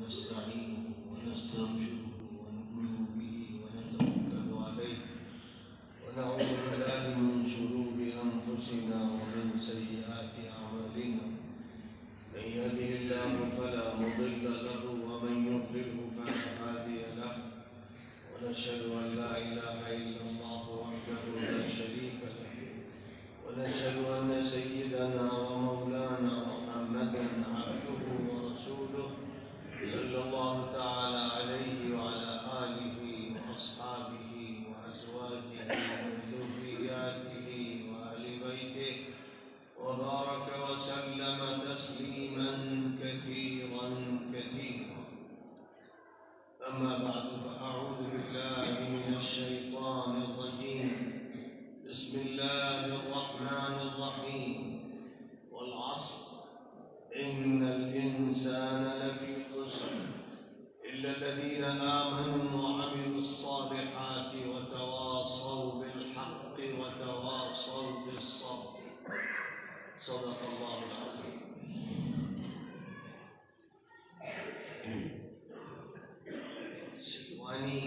ونستعينه ونستغفره ونؤمن به ونتوكل عليه ونعوذ بالله من شرور أنفسنا ومن سيئات أعمالنا من يهده الله فلا مضل له ومن يضلله فلا هادي له ونشهد أن لا إله إلا الله وحده لا شريك له ونشهد أن سيدنا ومولانا محمدا عبده ورسوله صلى الله تعالى عليه وعلى آله وأصحابه وأزواجه وذرياته وأهل بيته وبارك وسلم تسليما كثيرا كثيرا. أما بعد فأعوذ بالله من الشيطان الرجيم. بسم الله الرحمن الرحيم. والعصر إن الإنسان لفي خسر إلا الذين آمنوا وعملوا الصالحات وتواصوا بالحق وتواصوا بالصبر. صدق الله العظيم. سکوانی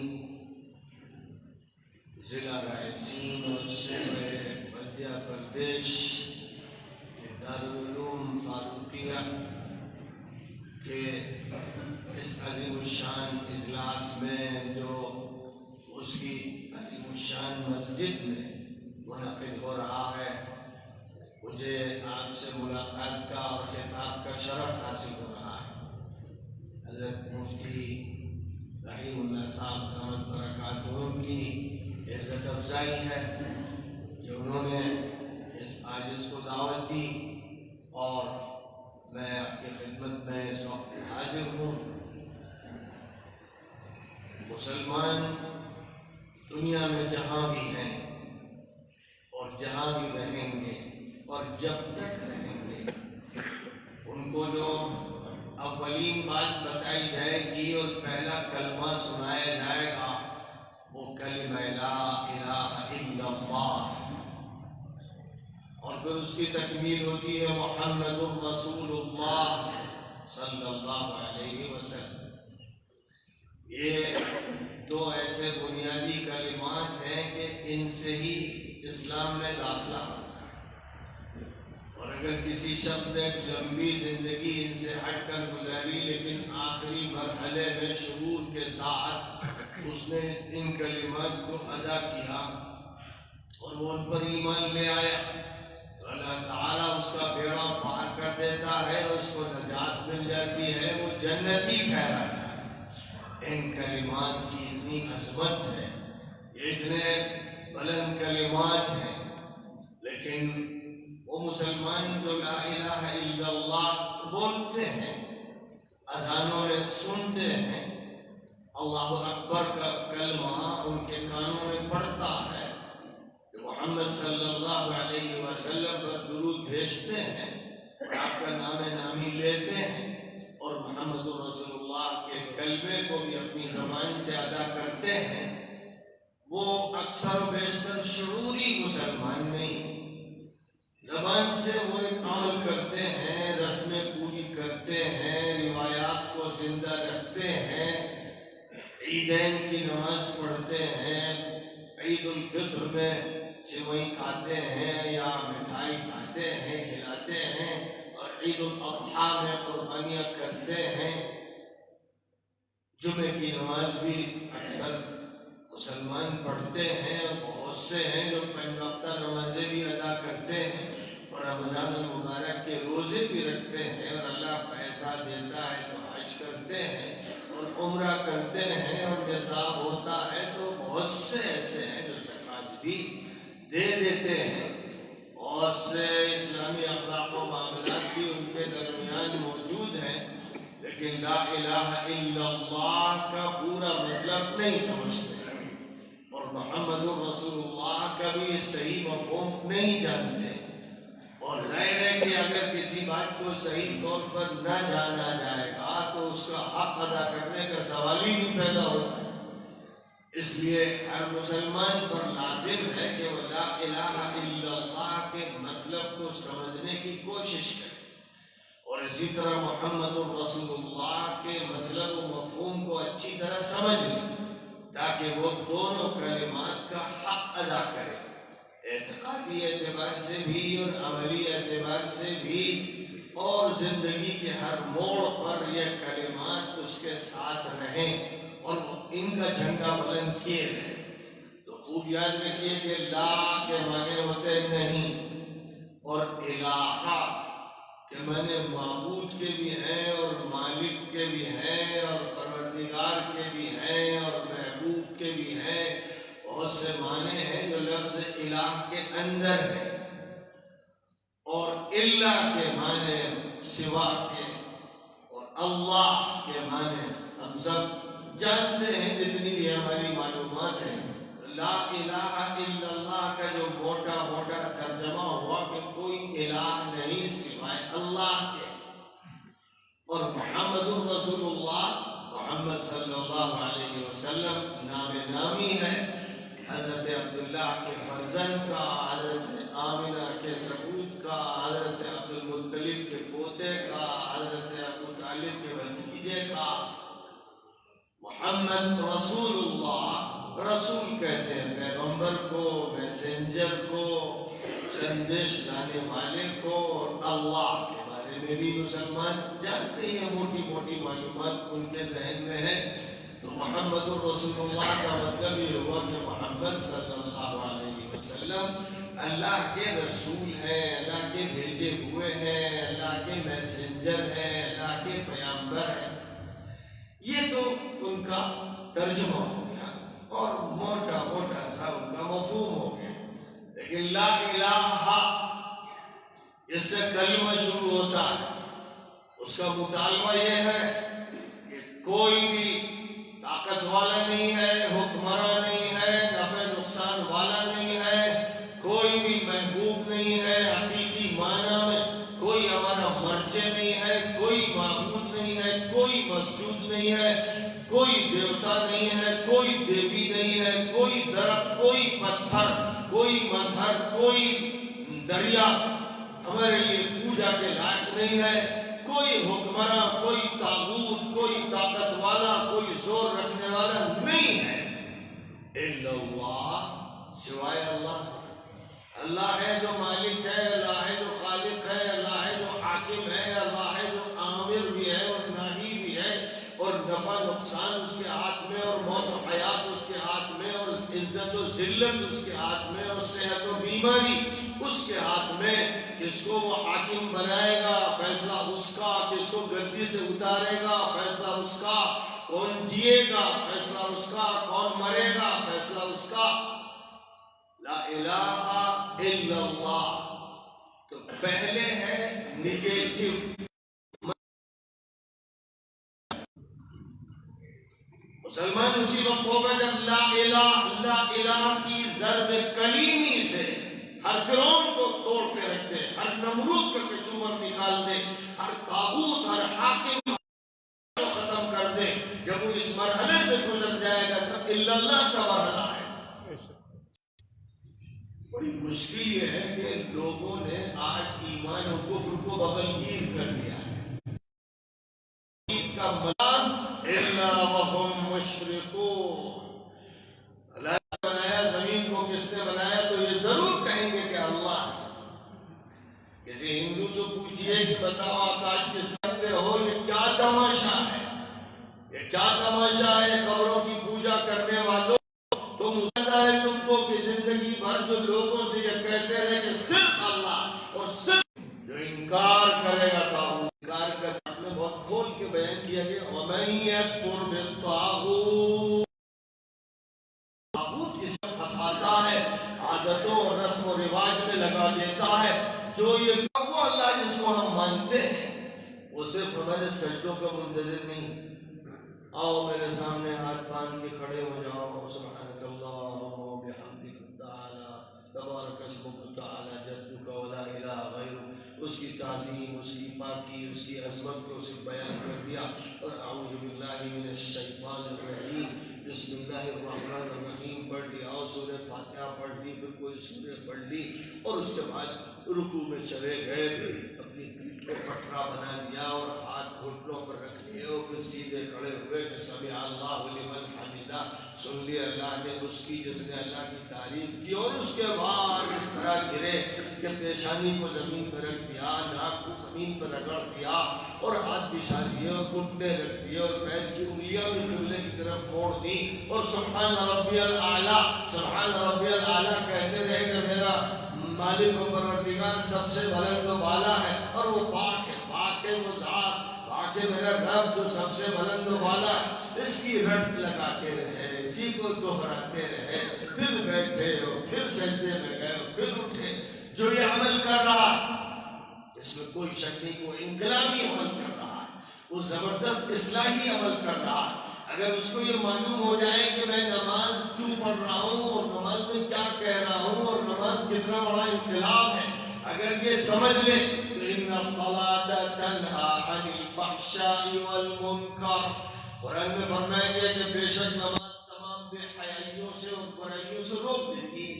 ضلع رائسین اور صوبہ مدھیہ پردیش کے دارالعلوم فاروقیہ کے اس عظیم الشان اجلاس میں جو اس کی عظیم الشان مسجد میں منعقد ہو رہا ہے، مجھے آپ سے ملاقات کا اور خطاب کا شرف حاصل ہو رہا ہے۔ حضرت مفتی رحیم اللہ صاحب دامت برکاتہم کی عزت افزائی ہے کہ انہوں نے اس عاجز کو دعوت دی اور میں آپ کی خدمت میں اس وقت حاضر ہوں۔ مسلمان دنیا میں جہاں بھی ہیں اور جہاں بھی رہیں گے اور جب تک رہیں گے، ان کو جو اولین بات بتائی جائے گی اور پہلا کلمہ سنایا جائے گا وہ کلمہ لا الہ الا اللہ، اور پھر اس کی تکمیل ہوتی ہے محمد الرسول اللہ صلی اللہ علیہ وسلم۔ یہ دو ایسے بنیادی کلمات ہیں کہ ان سے ہی اسلام میں داخلہ ہوتا ہے، اور اگر کسی شخص نے لمبی زندگی ان سے ہٹ کر گزاری لیکن آخری مرحلے میں شعور کے ساتھ اس نے ان کلمات کو ادا کیا اور وہ ان پر ایمان لے آیا تو اللہ تعالیٰ اس کا بیڑا پار کر دیتا ہے اور اس کو نجات مل جاتی ہے، وہ جنتی ٹھہراتا ہے۔ ان کلمات کی اتنی عظمت ہے، یہ اتنے بلند کلمات ہیں، لیکن وہ مسلمان جو لا الہ الا اللہ بولتے ہیں، اذانوں میں سنتے ہیں، اللہ اکبر کا کلمہ ان کے کانوں میں پڑتا ہے، کہ محمد صلی اللہ علیہ وسلم پر درود بھیجتے ہیں اور آپ کا نام نامی لیتے ہیں اور محمد رسول اللہ کے کلمے کو بھی اپنی زبان سے ادا کرتے ہیں، وہ اکثر و بیشتر شعوری مسلمان نہیں، زبان سے وہ ایک عمل کرتے ہیں، رسمیں پوری کرتے ہیں، روایات کو زندہ رکھتے ہیں، عیدین کی نماز پڑھتے ہیں، عید الفطر میں سوئی کھاتے ہیں یا مٹھائی کھاتے ہیں، کھلاتے ہیں، اور عید الاضحیٰ میں قربانیاں کرتے ہیں۔ جمعے کی نماز بھی اکثر مسلمان پڑھتے ہیں اور بہت سے ہیں جو 5 وقتہ نمازیں بھی ادا کرتے ہیں اور رمضان المبارک کے روزے بھی رکھتے ہیں، اور اللہ پیسہ دیتا ہے تو حج کرتے ہیں اور عمرہ کرتے ہیں، اور نصاب ہوتا ہے تو بہت سے ایسے ہیں جو زکوٰۃ بھی دے دیتے ہیں، بہت سے اسلامی اخلاق و معاملات بھی ان کے درمیان موجود ہیں، لیکن لا الہ الا اللہ کا پورا مطلب نہیں سمجھتے اور محمد الرسول اللہ کا بھی صحیح مفہوم نہیں جانتے، اور ظاہر ہے کہ اگر کسی بات کو صحیح طور پر نہ جانا جائے گا تو اس کا حق ادا کرنے کا سوال ہی نہیں پیدا ہوتا ہے۔ اس لیے ہر مسلمان پر لازم ہے کہ وہ لا الہ الا اللہ کے مطلب کو سمجھنے کی کوشش کرے اور اسی طرح محمد الرسول اللہ کے مطلب و مفہوم کو اچھی طرح سمجھ لیں تاکہ وہ دونوں کلمات کا حق ادا کرے، اعتقادی اعتبار سے بھی اور عملی اعتبار سے بھی، اور زندگی کے ہر موڑ پر یہ کلمات اس کے ساتھ رہیں اور ان کا جھنڈا بلند کیے رہیں۔ تو خوب یاد رکھیے کہ لا کے معنی ہوتے نہیں، اور الہ کہ معنی معبود کے بھی ہیں اور مالک کے بھی ہیں اور پروردگار کے بھی ہیں اور محبوب کے بھی ہیں، بہت سے معنی ہیں جو لفظ الہ کے اندر ہے، اور اللہ کے معنی سوا کے، اور اللہ کے معنی ہم سب جانتے ہیں جتنی بھی ہماری معلومات ہیں۔ لا الہ الا اللہ کا جو موٹا موٹا ترجمہ ہوا کہ کوئی الہ نہیں سوائے اللہ کے، اور محمد الرسول اللہ محمد صلی اللہ علیہ وسلم نام نامی ہے، حضرت عبداللہ کے فرزند کا، حضرت آمنہ کے ثبوت کا، حضرت عبد المطلب کے پوتے کا، حضرت ابو طالب کے بھتیجے کا۔ محمد رسول اللہ، رسول کہتے ہیں پیغمبر کو، میسنجر کو، سندیش لانے والے کو، اور اللہ کے بارے میں بھی مسلمان جانتے ہیں، موٹی موٹی معلومات ان کے ذہن میں ہے۔ تو محمد الرسول اللہ کا مطلب یہ ہوا کہ محمد صلی اللہ علیہ وسلم اللہ کے رسول ہیں، اللہ کے بھیجے ہوئے ہیں، اللہ کے میسنجر ہیں، اللہ کے پیغمبر ہیں۔ یہ تو ان کا ترجمہ ہو گیا اور موٹا موٹا سا ان کا مفہوم ہو گیا، لیکن لا الہ اس سے کلمہ شروع ہوتا ہے، اس کا مطالبہ یہ ہے کہ کوئی بھی طاقت والا نہیں ہے، حکمراں نہیں ہے، نفع نقصان والا نہیں ہے، کوئی بھی محبوب نہیں ہے حقیقی معنی میں، کوئی ہمارا مرجع نہیں ہے، کوئی معبود نہیں ہے، کوئی مسجود نہیں ہے، کوئی دیوتا نہیں ہے، کوئی دیوی نہیں ہے، کوئی درخت، کوئی پتھر، کوئی مظہر، کوئی دریا ہمارے لیے پوجا کے لائق نہیں ہے، کوئی حکمراں، کوئی طاغوت، کوئی طاقت والا، کوئی زور رکھنے والا نہیں ہے الا اللہ، سوائے اللہ۔ اللہ ہے جو مالک ہے، اللہ ہے جو خالق ہے، اللہ ہے جو حاکم ہے، اللہ ہے جو آمر بھی ہے اور ناہی بھی ہے، اور نفع نقصان اس کے ہاتھ میں، اور موت و حیات اس کے ہاتھ میں، اور عزت و ذلت اس کے ہاتھ میں، اور صحت و بیماری اس کے ہاتھ میں۔ جس کو وہ حاکم بنائے گا فیصلہ اس کا، کس کو گدی سے اتارے گا فیصلہ اس کا، کون جیے گا فیصلہ اس کا، کون مرے گا فیصلہ اس کا۔ لا الہ الا اللہ تو پہلے ہے نگیٹو، مسلمان اسی وقت ہوگا جب لا الہ کی ضرب کلیمی سے ہر فرعون کو توڑ کے رکھ دے، ہر نمرود کا کچومر نکال دے، ہر طاغوت، ہر حاکم کو ختم کر دے۔ جب وہ اس مرحلے سے گزر جائے گا تب الا اللہ کا مرحلہ ہے۔ بڑی مشکل یہ ہے کہ لوگوں نے آج ایمان و کفر کو بغلگیر کر دیا ہے۔ کا ملان الا وهم مشرکون، اللہ نے بنایا زمین کو، کس نے بنایا؟ تو یہ ضرور کہیں گے کہ اللہ ہے۔ کسی ہندو سے پوچھئے کہ بتاؤ آکاش کس نے ہو، یہ کیا تماشا ہے، یہ کیا تماشا ہے قبروں کی پوجا کرنے والوں؟ تو مزدہ ہے تم کو کہ زندگی بھر جو لوگوں سے یہ کہتے رہے کہ صرف اللہ، اور صرف جو انکار کرے گا طاغوت، انکار کا آپ نے بہت کھول کے بیان کیا کہ وَمَن يَكْفُرْ بِالطَّاغُوتِ، طاغوت جس میں پھنساتا ہے، عادتوں اور رسم و رواج میں لگا دیتا ہے، جو یہ وہ اللہ جس کو ہم مانتے ہیں وہ صرف ہمارے سجدوں کا منتظر نہیں۔ آؤ میرے سامنے ہاتھ باندھ کے کھڑے ہو جاؤ، سبحانک اللہم و بحمدک تعالی تبارک اسمک تعالی جدک ولا الہ غیرک، اس کی تعظیم، اس کی پاکی، اس کی عظمت کو صرف بیان کر دیا، اور اعوذ باللہ من الشیطان الرجیم، بسم اللہ الرحمن الرحیم پڑھ لیا، اور سورہ فاتحہ پڑھ لی، پھر کوئی سورہ پڑھ لی، اور اس کے بعد رکوع میں چلے گئے، اپنی اپنی پیٹھ کو پٹرا بنا دیا اور ہاتھ گھٹنوں پر رکھ لیے اور پھر سیدھے کھڑے ہوئے کہ سمع اللہ لمن حمیدہ، سن لیا اللہ نے اس کی جس نے اللہ کی تعریف کی، اور اس کے بعد اس طرح گرے کہ پیشانی کو زمین پر رکھ دیا، ناک کو زمین پر رگڑ دیا اور ہاتھ بچھا دیے اور گھٹنے رکھ دیے اور پیر کی انگلیاں بھی قبلے کی طرف موڑ دی اور سبحان ربی الاعلیٰ سبحان ربی الاعلیٰ کہتے رہے کہ میرا مالک و پروردگار سب سے بلند و بالا ہے، اور وہ پاک ہے وہ ذات، پاک ہے میرا رب جو سب سے بلند و بالا ہے۔ اس کی رٹ لگاتے رہے، اسی کو دہراتے رہے، پھر بیٹھے اور پھر سجدے میں گئے اور پھر اٹھے۔ جو یہ عمل کر رہا ہے اس میں کوئی شک نہیں، وہ انقلابی عمل کر رہا ہے، وہ زبردست اصلاحی عمل کر رہا ہے۔ اگر اس کو یہ معلوم ہو جائے کہ میں نماز کیوں پڑھ رہا ہوں اور نماز میں کیا کہہ رہا ہوں اور نماز کتنا بڑا انقلاب ہے، اگر یہ سمجھ لے تو ان الصلاۃ تنہا عن الفحشاء والمنکر، قرآن میں فرمایا گیا کہ بے شک نماز تمام بے حیائیوں سے اور برائیوں سے روک دیتی ہے۔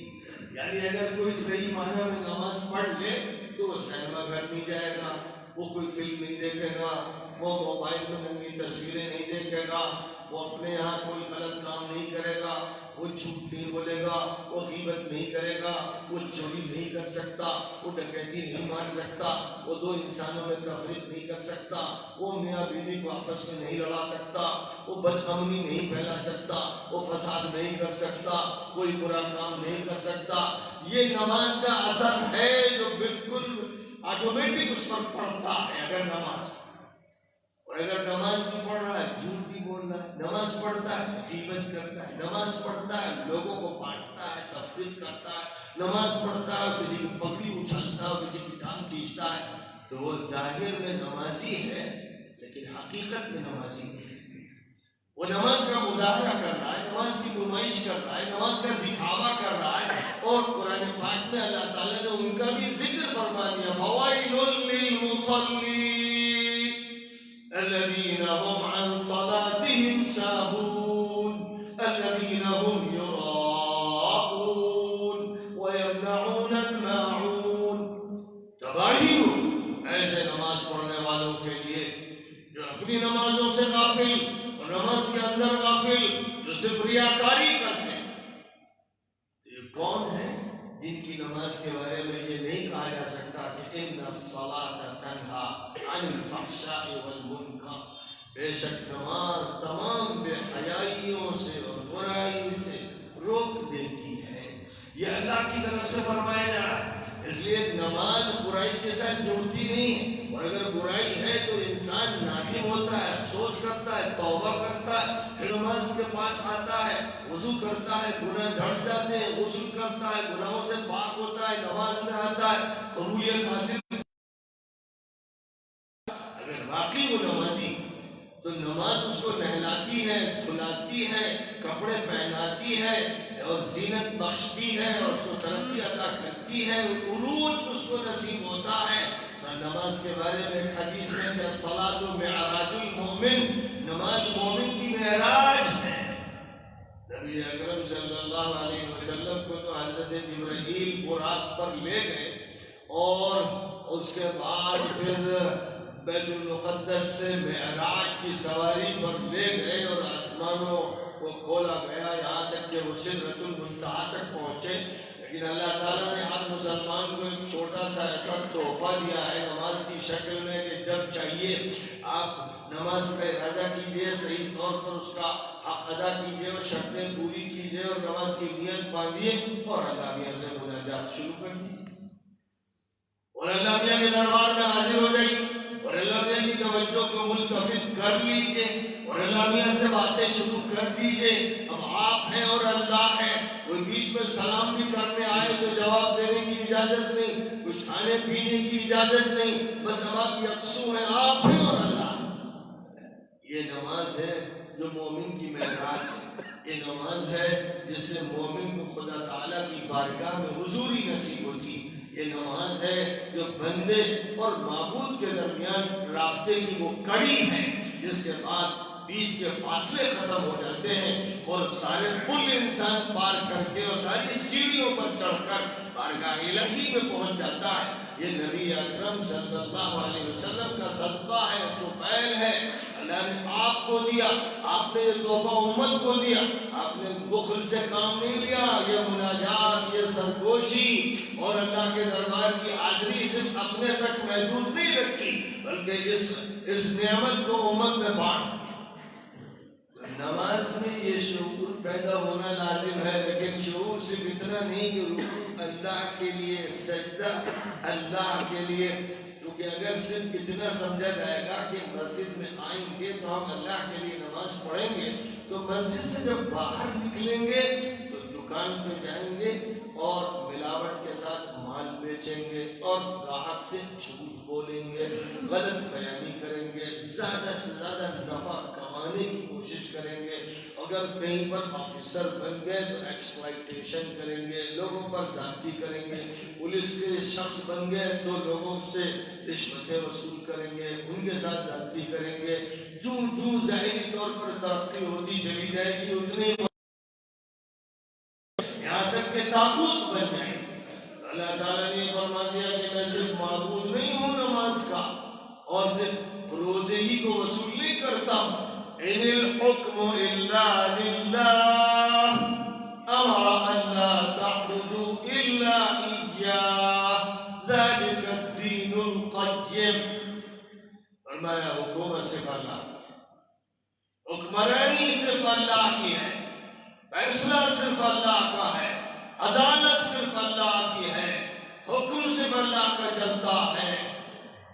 یعنی اگر کوئی صحیح معنی میں نماز پڑھ لے تو وہ سینما گھر نہیں جائے گا، وہ کوئی فلم نہیں دیکھے گا، وہ موبائل میں ننگی تصویریں نہیں دیکھے گا، وہ اپنے یہاں کوئی غلط کام نہیں کرے گا، وہ جھوٹ نہیں بولے گا، وہ غیبت نہیں کرے گا، وہ چوری نہیں کر سکتا، وہ ڈکیتی نہیں مار سکتا، وہ دو انسانوں میں تفریق نہیں کر سکتا، وہ میاں بیوی کو آپس میں نہیں لڑا سکتا، وہ بدامنی نہیں پھیلا سکتا، وہ فساد نہیں کر سکتا، کوئی برا کام نہیں کر سکتا۔ یہ نماز کا اثر ہے جو بالکل آٹومیٹک اس پر پڑتا ہے۔ اگر نماز اور اگر نماز نہیں پڑھ رہا ہے، جھوٹ بھی بول رہا ہے، نماز پڑھتا ہے غیبت کرتا ہے، نماز پڑھتا ہے لوگوں کو بانٹتا ہے، تفریق کرتا ہے، نماز پڑھتا ہے کسی کی پگڑی اچھالتا ہے، کسی کی ٹانگ کھینچتا ہے، تو وہ ظاہر میں نمازی ہے لیکن حقیقت میں نمازی نہیں ہے۔ وہ نماز کا مظاہرہ کر رہا ہے، نماز کی نمائش کر رہا ہے، نماز کا دکھاوا کر رہا ہے، اور قرآن پاک میں اللہ تعالیٰ نے ان کا بھی ذکر فرما دیا، فَوَيْلٌ لِّلْمُصَلِّينَ الذين هم عن صلاتهم ساهون الذين هم يراءون ويمنعون الماعون۔ تباہی ہو ایسے نماز پڑھنے والوں کے لیے جو اپنی نمازوں سے غافل اور نماز کے اندر غافل، جو صرف ریاکاری کرتے ہیں۔ یہ کون ہے جن کی نماز کے بارے میں یہ نہیں کہا جا سکتا کہ ان الصلاۃ تنہا عن الفحشاء والمنکر، بے شک نماز تمام بے حیائیوں سے اور برائی سے روک دیتی ہے۔ یہ اللہ کی طرف سے فرمایا جا رہا ہے، اس لیے نماز برائی کے ساتھ جڑتی نہیں ہے، اور اگر برائی ہے تو انسان نادم ہوتا ہے، افسوس کرتا ہے، توبہ کرتا ہے، پھر نماز کے پاس آتا ہے، وضو کرتا ہے، گناہ جھڑ جاتے ہیں، غسل کرتا ہے، گناہوں سے پاک ہوتا ہے، نماز میں آتا ہے، قبولیت حاصل۔ اگر واقعی وہ نمازی تو نماز اس کو نہلاتی ہے، دھلاتی ہے، کپڑے پہناتی ہے اور زینت بخشتی ہے اور اس کو ترقی عطا کرتی ہے، عروج اس کو نصیب ہوتا ہے۔ نماز کے بارے میں ایک حدیث ہے کہ الصلاۃ معراج المؤمن، نماز مومن کی معراج ہے۔ نبی اکرم صلی اللہ علیہ وسلم کو تو حضرت جبرائیل براق پر لے گئے اور اس کے بعد پھر بیت المقدس سے معراج کی سواری پر لے گئے اور آسمانوں کو کھولا گیا یہاں تک کہ وہ سدرۃ المنتہا تک پہنچے۔ لیکن اللہ تعالیٰ نے ہر مسلمان کو ایک چھوٹا سا ایسا تحفہ دیا ہے نماز کی شکل میں کہ جب چاہیے آپ نماز کا ارادہ کیجئے، صحیح طور پر اس کا حق ادا کیجئے اور شرطیں پوری کیجئے اور نماز کی نیت باندھیے اور اللہ میاں سے مناجات شروع کر دیجیے اور اللہ میاں کے دربار میں حاضر ہو جائیے اور اللہ میاں کی توجہ کو ملتفت کر لیجئے اور اللہ میاں سے باتیں شروع کر دیجئے۔ اب آپ ہیں اور اللہ ہے، کوئی بیچ میں سلام بھی کرنے آئے تو جواب دینے کی اجازت نہیں، کچھ کھانے پینے کی اجازت نہیں، بس اب آپ یکسو ہیں، آپ ہیں اور اللہ ہے۔ یہ نماز ہے جو مومن کی معراج ہے، یہ نماز ہے جس سے مومن کو خدا تعالیٰ کی بارگاہ میں حضوری نصیب ہوتی ہے، یہ نماز ہے جو بندے اور معبود کے درمیان رابطے کی وہ کڑی ہے جس کے بعد بیچ کے فاصلے ختم ہو جاتے ہیں اور سارے پل انسان پار کر کے اور ساری سیڑھیوں پر چڑھ کر بارگاہ الہی میں پہنچ جاتا ہے۔ یہ نبی اکرم صلی اللہ علیہ وسلم کا صدقہ ہے، طفیل ہے۔ اللہ نے آپ کو دیا، آپ نے یہ تحفہ امت کو دیا، آپ نے بخل سے کام نہیں لیا۔ یہ مناجات، یہ سرگوشی اور اللہ کے دربار کی حاضری صرف اپنے تک محدود نہیں رکھی، بلکہ اس نعمت کو امت میں بانٹ دیا۔ نماز میں یہ شعور پیدا ہونا لازم ہے، لیکن شعور صرف اتنا نہیں کہ رکوع اللہ کے لیے، سجدہ اللہ کے لیے، کیونکہ اگر صرف اتنا سمجھا جائے گا کہ مسجد میں آئیں گے تو ہم اللہ کے لیے نماز پڑھیں گے، تو مسجد سے جب باہر نکلیں گے تو دکان پہ جائیں گے اور ملاوٹ کے ساتھ مال بیچیں گے اور گاہک سے جھوٹ بولیں گے، غلط بیانی کریں گے، زیادہ سے زیادہ نفع کمانے کی کوشش کریں گے۔ اگر کہیں پر آفیسر بن گئے تو ایکسپلائٹیشن کریں گے، لوگوں پر زیادتی کریں گے، پولیس کے شخص بن گئے تو لوگوں سے رشوتیں وصول کریں گے، ان کے ساتھ زیادتی کریں گے۔ جو ظاہری طور پر ترقی ہوتی چلی جائے گی اتنی یہاں تک کہ طاغوت بن جائیں گے۔ اللہ تعالیٰ نے فرما دیا کہ میں صرف معبود نہیں ہوں نماز کا اور صرف روزے ہی کو وصول نہیں کرتا ہوں۔ ان الحکم الا للہ امر ان لا تعبدوا الا ایاہ ذلک الدین القیم۔ فرمایا حکومت صرف اللہ کی ہے، حکمرانی صرف اللہ کی ہے، فیصلہ صرف اللہ کا ہے، عدالت صرف اللہ کی ہے، حکم صرف اللہ کا چلتا ہے،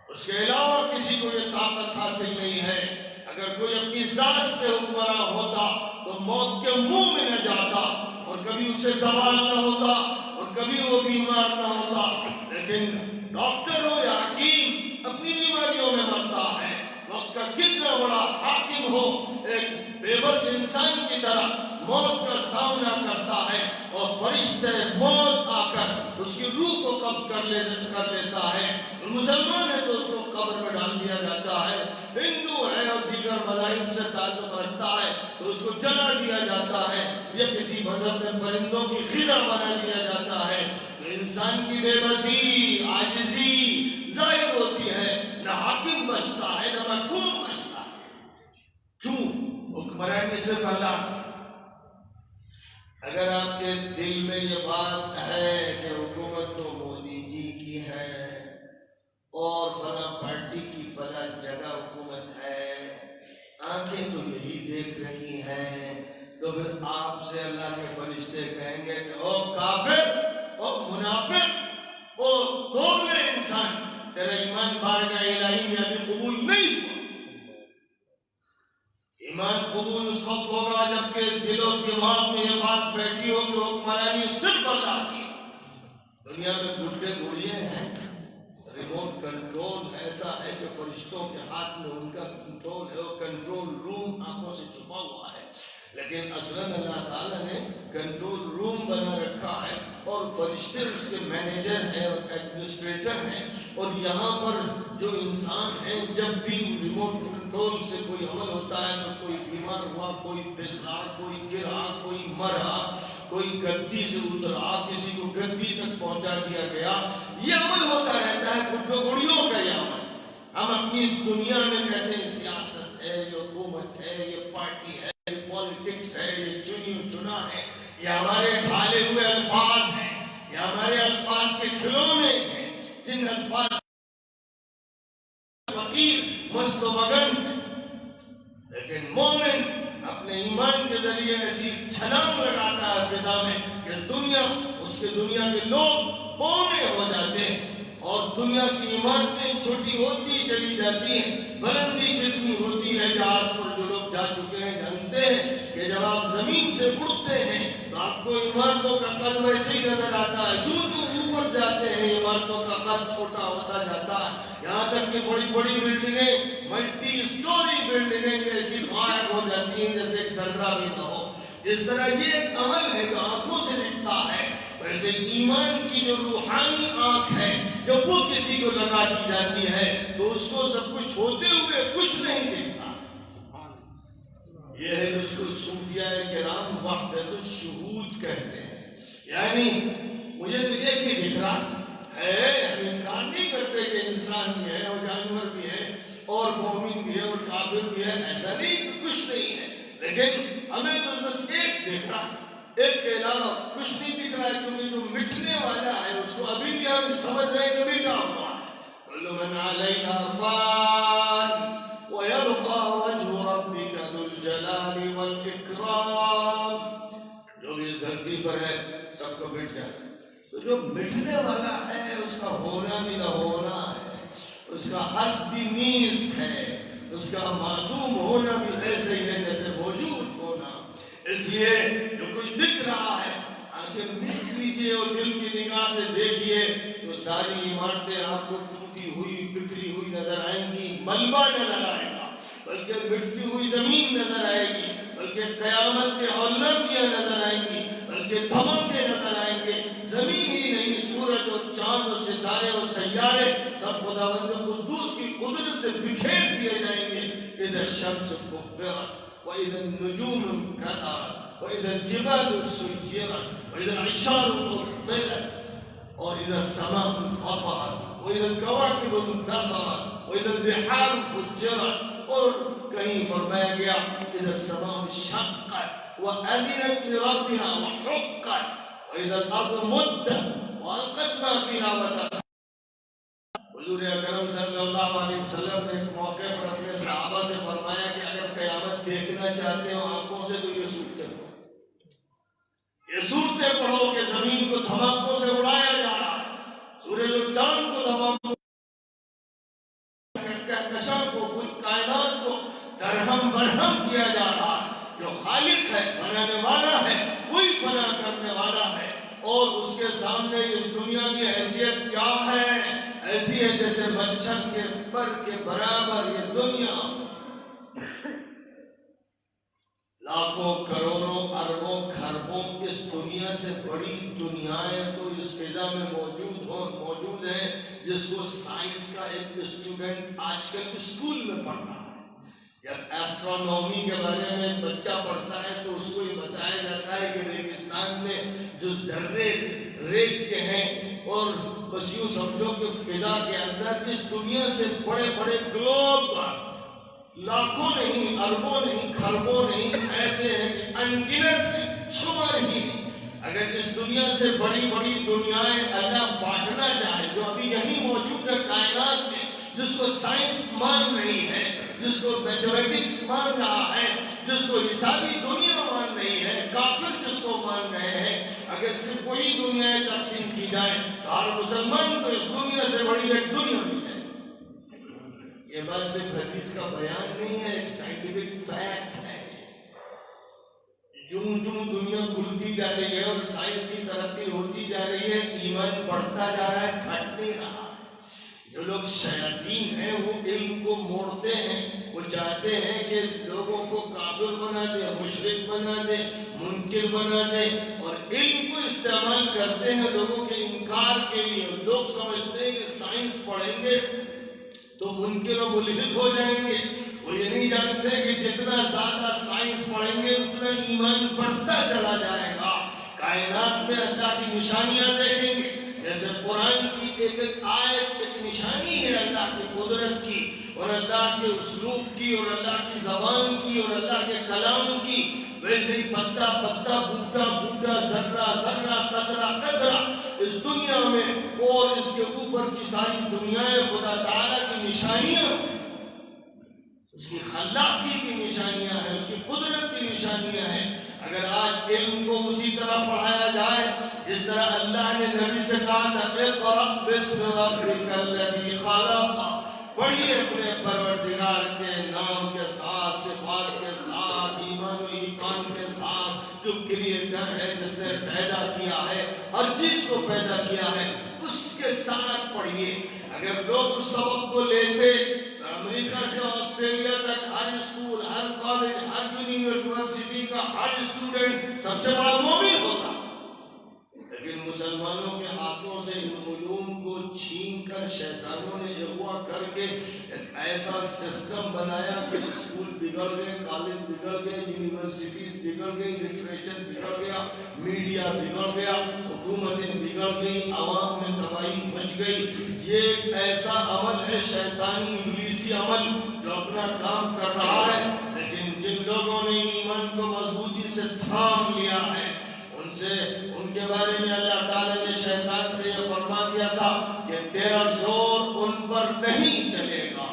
اس کے علاوہ کسی کو یہ طاقت حاصل نہیں ہے۔ اگر کوئی اپنی ذات سے حکمراں ہوتا تو موت کے منہ میں نہ جاتا اور کبھی اسے زوال نہ ہوتا اور کبھی وہ بیمار نہ ہوتا، لیکن ڈاکٹر ہو یا حکیم اپنی بیماریوں میں مرتا ہے۔ وقت کا کتنا بڑا حاکم ہو، ایک بے بس انسان کی طرح موت کا سامنا کرتا ہے اور فرشتے موت آ کر اس کی روح کو قبض کر لیتا ہے۔ مسلمان ہے تو اس کو قبر میں ڈال دیا جاتا ہے، ہندو ہے اور دیگر مذاہب سے تعلق رکھتا ہے تو اس کو جلا دیا جاتا ہے یا کسی مذہب میں پرندوں کی غذا بنا دیا جاتا ہے۔ تو انسان کی بے بسی، عاجزی ظاہر ہوتی ہے، نہ حاکم بچتا ہے نہ محکوم بچتا ہے۔ کیوں؟ حکمرانی صرف اللہ کی۔ اگر آپ کے دل میں یہ بات ہے کہ حکومت تو مودی جی کی ہے اور فلاں پارٹی کی فلاں جگہ حکومت ہے، آنکھیں تو یہی دیکھ رہی ہیں، تو پھر آپ سے اللہ کے فرشتے کہیں گے کہ او کافر، او منافق، او دوغلے انسان، تیرا ایمان بارگاہ الہی میں ابھی قبول نہیں ہوا۔ ایمان قبول اس وقت ہوگا جبکہ دل و دماغ میں یہ بات بیٹھی ہو کہ حکمرانی صرف اللہ کی۔ دنیا میں گڈے گڑیے ہیں، ریموٹ کنٹرول ایسا ہے کہ فرشتوں کے ہاتھ میں ان کا کنٹرول ہے، وہ کنٹرول روم آنکھوں سے چھپا ہوا ہے، لیکن اصلاً اللہ تعالیٰ نے کنٹرول روم بنا رکھا ہے اور فرشتے اس کے مینیجر ہیں اور ایڈمنسٹریٹر ہیں، اور یہاں پر جو انسان ہیں جب بھی ریموٹ کنٹرول سے کوئی عمل ہوتا ہے تو کوئی بیمار ہوا، کوئی پھسلا، کوئی گرا، کوئی مرا، کوئی گدی سے اترا، کسی کو گدی تک پہنچا دیا گیا، یہ عمل ہوتا رہتا ہے، گڈو گڑیوں کا یہ عمل۔ ہم اپنی دنیا میں کہتے ہیں سیاست ہے، یہ حکومت ہے، یہ پارٹی ہے، یہ پالیٹکس ہے، یہ چنی چنا ہے، یہ ہمارے ڈھالے ہوئے الفاظ ہیں، یہ ہمارے الفاظ کے کھلونے ہیں، جن الفاظ فقیر مست و مگن ہے، لیکن مومن اپنے ایمان کے ذریعے ایسی چھلانگ لگاتا ہے فضا میں کہ اس کے دنیا کے لوگ بونے ہو جاتے ہیں اور دنیا کی عمارتیں چھوٹی ہوتی چلی جاتی ہیں، بلندی جتنی ہوتی ہے جہاز پر جو لوگ جا چکے ہیں جانتے ہیں کہ جب آپ زمین سے اڑتے ہیں تو آپ کو عمارتوں کا قد ویسے ہی نظر آتا ہے، جو اوپر جاتے ہیں عمارتوں کا قد چھوٹا ہوتا جاتا ہے، یہاں تک کہ بڑی بڑی بلڈنگیں، ملٹی اسٹوری بلڈنگیں ایسی غائب ہو جاتی ہیں جیسے ایک ذرہ بھی نہ ہو۔ اس طرح یہ ایک عمل ہے جو آنکھوں سے دکھتا ہے، ویسے ایمان کی جو روحانی آنکھ ہے جب وہ کسی کو لگا دی جاتی ہے تو اس کو سب کچھ ہوتے ہوئے کچھ نہیں دکھتا۔ یہ ہے جس کو صوفیاء کرام وحدت الشہود کہتے ہیں، یعنی مجھے تو ایک ہی دکھ رہا ہے، ہم انکار نہیں کرتے کہ انسان بھی ہے اور جانور بھی ہے اور مومن بھی ہے اور کافر بھی ہے، ایسا نہیں کہ کچھ نہیں ہے، لیکن ہمیں تو بس ایک دکھ رہا ہے، ایک کے علاوہ کچھ نہیں دکھ رہا ہے، کیونکہ جو مٹنے والا ہے اس کو ابھی بھی ہم سمجھ رہے ہیں کہ مٹا ہوا ہے۔ کل من علیہا فان ویبقى وجہ ربک ذو الجلال والاکرام، جو بھی اس دھرتی پر ہے سب کو مٹ جاتا ہے، تو جو مٹنے والا ہے اس کا ہونا بھی نہ ہونا ہے، اس کا ہست بھی نیست ہے، اس کا معدوم ہونا بھی ایسے ہی ہے جیسے موجود ہونا۔ اس لیے جو کچھ دکھ رہا ہے آنکھیں میٹ لیجئے اور دل کی نگاہ سے دیکھیے تو ساری عمارتیں آپ کو ٹوٹی ہوئی بکھری ہوئی نظر آئیں گی، ملبہ نظر آئے گا، بلکہ مٹتی ہوئی زمین نظر آئے گی، بلکہ قیامت کے ہولناکیاں نظر آئیں گی، بلکہ دھماکے نظر آئیں گے، زمین ہی نہیں سورج اور چاند اور ستارے اور سیارے سب خداوند قدوس کی قدرت سے بکھیر دیے جائیں گے۔ اذا الشمس كفرت وإذا النجوم انكدرت وإذا الجبال سيرت وإذا العشار عطلت وإذا السماء انفطرت وإذا الكواكب انتصرت وإذا البحار فجرت، اور کہیں فرمایا گیا إذا السماء انشقت وأذنت لربها وحقت وإذا الأرض مدت وألقت ما فيها وتخلت۔ حضور اکرم صلی اللہ علیہ وسلم نے ایک موقع پر اپنے صحابہ سے فرمایا کہ اگر قیامت دیکھنا چاہتے ہو آنکھوں سے تو یہ صورتیں پڑھو، یہ صورتیں پڑھو کہ زمین کو دھماکوں سے اڑایا جا رہا ہے، سورج اور چاند کو دھماکوں، کہکشاں کو، کل کائنات کو درہم برہم کیا جا رہا ہے۔ جو خالق ہے، بنانے والا ہے، وہی فنا کرنے والا ہے، اور اس کے سامنے اس دنیا کی حیثیت کیا ہے؟ ایسی ہے جیسے مچھر کے پر کے برابر یہ دنیا۔ لاکھوں کروڑوں اربوں خربوں اس دنیا سے بڑی دنیایں تو اس فضا میں موجود ہیں، جس کو سائنس کا ایک اسٹوڈنٹ آج کل اسکول میں پڑھ رہا ہے۔ جب ایسٹرونومی کے بارے میں بچہ پڑھتا ہے تو اس کو یہ بتایا جاتا ہے کہ ریگستان میں جو ذرے ریت کے ہیں، اور بس یوں سمجھو کہ فضا کے اندر اس دنیا سے بڑے بڑے گلوب لاکھوں نہیں، اربوں نہیں، خربوں نہیں، ایسے ہیں کہ انگنت ہیں، شمار ہی نہیں۔ اگر اس دنیا سے بڑی بڑی دنیایں اللہ بانٹنا چاہے جو ابھی یہی موجود ہے کائنات میں، جس کو سائنس مان رہی ہے، جس کو میتھمیٹکس مان رہا ہے، جس کو حسابی دنیا مان رہی ہے، کافر جس کو مان رہے ہیں، اگر صرف وہی دنیا تقسیم کی جائے تو ہر مسلمان کو اس دنیا سے بڑی ایک دنیا بھی ہے۔ یہ بات صرف حدیث کا بیان نہیں ہے، ایک سائنٹیفک فیکٹ ہے۔ جوں دنیا کھلتی جا رہی ہے اور سائنس کی ترقی ہوتی جا رہی ہے، ایمان بڑھتا جا رہا ہے، گھٹ نہیں رہا ہے۔ جو لوگ شیاطین ہیں وہ علم کو موڑتے ہیں، وہ چاہتے ہیں کہ لوگوں کو کافر بنا دے، مشرک بنا دے، منکر بنا دے، اور علم کو استعمال کرتے ہیں لوگوں کے انکار کے لیے۔ لوگ سمجھتے ہیں کہ سائنس پڑھیں گے تو منکر و ملحد ہو جائیں گے، وہ یہ نہیں جانتے کہ جتنا زیادہ سائنس پڑھیں گے اتنا ایمان بڑھتا چلا جائے گا۔ کائنات میں اللہ کی نشانیاں دیکھیں گے، جیسے قرآن کی ایک ایک آیت ایک نشانی ہے اللہ کی قدرت کی اور اللہ کے اسلوب کی اور اللہ کی زبان کی اور اللہ کے کلام کی، ویسے ہی پتا پتا، بوٹا بوٹا، ذرہ ذرہ، قطرہ قطرہ اس دنیا میں اور اس کے اوپر کی ساری دنیایں خدا تعالیٰ کی نشانیاں ہیں، اس کی خلاقی کی نشانیاں ہیں، اس کی قدرت کی نشانیاں ہیں۔ اگر آج علم کو اسی طرح پڑھایا جائے جس طرح اللہ نے نبی سے کہا تھا اقرأ باسم ربک الذی خلق، پڑھیے اپنے پروردگار کے نام کے ساتھ، صفات کے ساتھ، ایمان و ایقان کے ساتھ، جو کریٹر ہے، جس نے پیدا کیا ہے، ہر چیز کو پیدا کیا ہے، اس کے ساتھ پڑھیے۔ اگر لوگ اس سبق کو لیتے، امریکہ سے آسٹریلیا تک ہر اسکول، ہر کالج، ہر یونیورسٹی کا ہر اسٹوڈنٹ سب سے بڑا مومن ہوتا، لیکن مسلمانوں کے ہاتھوں سے ان علوم کو چھین کر شیطانوں نے اغوا کر کے ایک ایسا سسٹم بنایا کہ اسکول بگڑ گئے، کالج بگڑ گئے، یونیورسٹیز بگڑ گئی، لٹریچر بگڑ گیا، میڈیا بگڑ گیا، حکومتیں بگڑ گئی، عوام میں تباہی مچ گئی۔ یہ ایک ایسا عمل ہے شیطانی ابلیسی عمل جو اپنا کام کر رہا ہے، لیکن جن لوگوں نے ایمان کو مضبوطی سے تھام لیا ہے ان کے بارے میں اللہ تعالیٰ نے شیطان سے یہ فرما دیا تھا کہ تیرا زور ان پر نہیں چلے گا،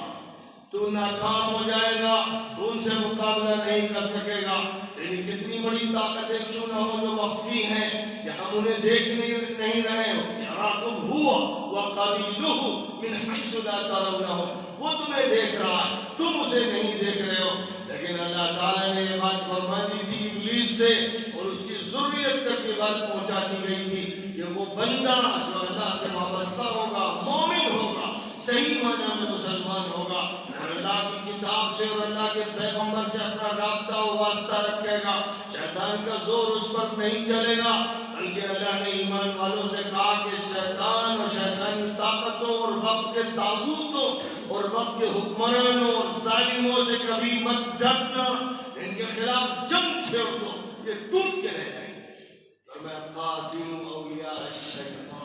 تو ناکام ہو جائے گا، تو ان سے مقابلہ نہیں کر سکے گا۔ تیری کتنی بڑی طاقتیں کیوں نہ ہو جو مخفی ہیں کہ ہم انہیں دیکھ نہیں رہے ہو، یراکم ہوا وقبیلہ من حیث لا ترونہم، وہ تمہیں دیکھ رہا ہے، تم اسے نہیں دیکھ رہے ہو۔ لیکن اللہ تعالیٰ نے یہ بات فرما دی تھی ابلیس سے اور اس کی ذریت تک یہ بات پہنچا دی گئی تھی کہ وہ بندہ جو اللہ سے وابستہ ہوگا، مومن ہوگا، صحیح معنی میں مسلمان ہوگا اور اللہ کی کتاب سے اور اللہ کے پیغمبر سے اپنا رابطہ و واسطہ رکھے گا، شیطان کا زور اس پر نہیں چلے گا۔ بلکہ اللہ نے ایمان والوں سے کہا کہ شیطان اور شیطانی طاقتوں اور وقت کے طاغوتوں اور وقت کے حکمرانوں اور ظالموں سے کبھی مت ڈرنا، ان کے خلاف جنگ چھیڑ دو، یہ ٹوٹ کے رہ جائیں گے۔ اور میں قاتلوا اولیاء الشیطان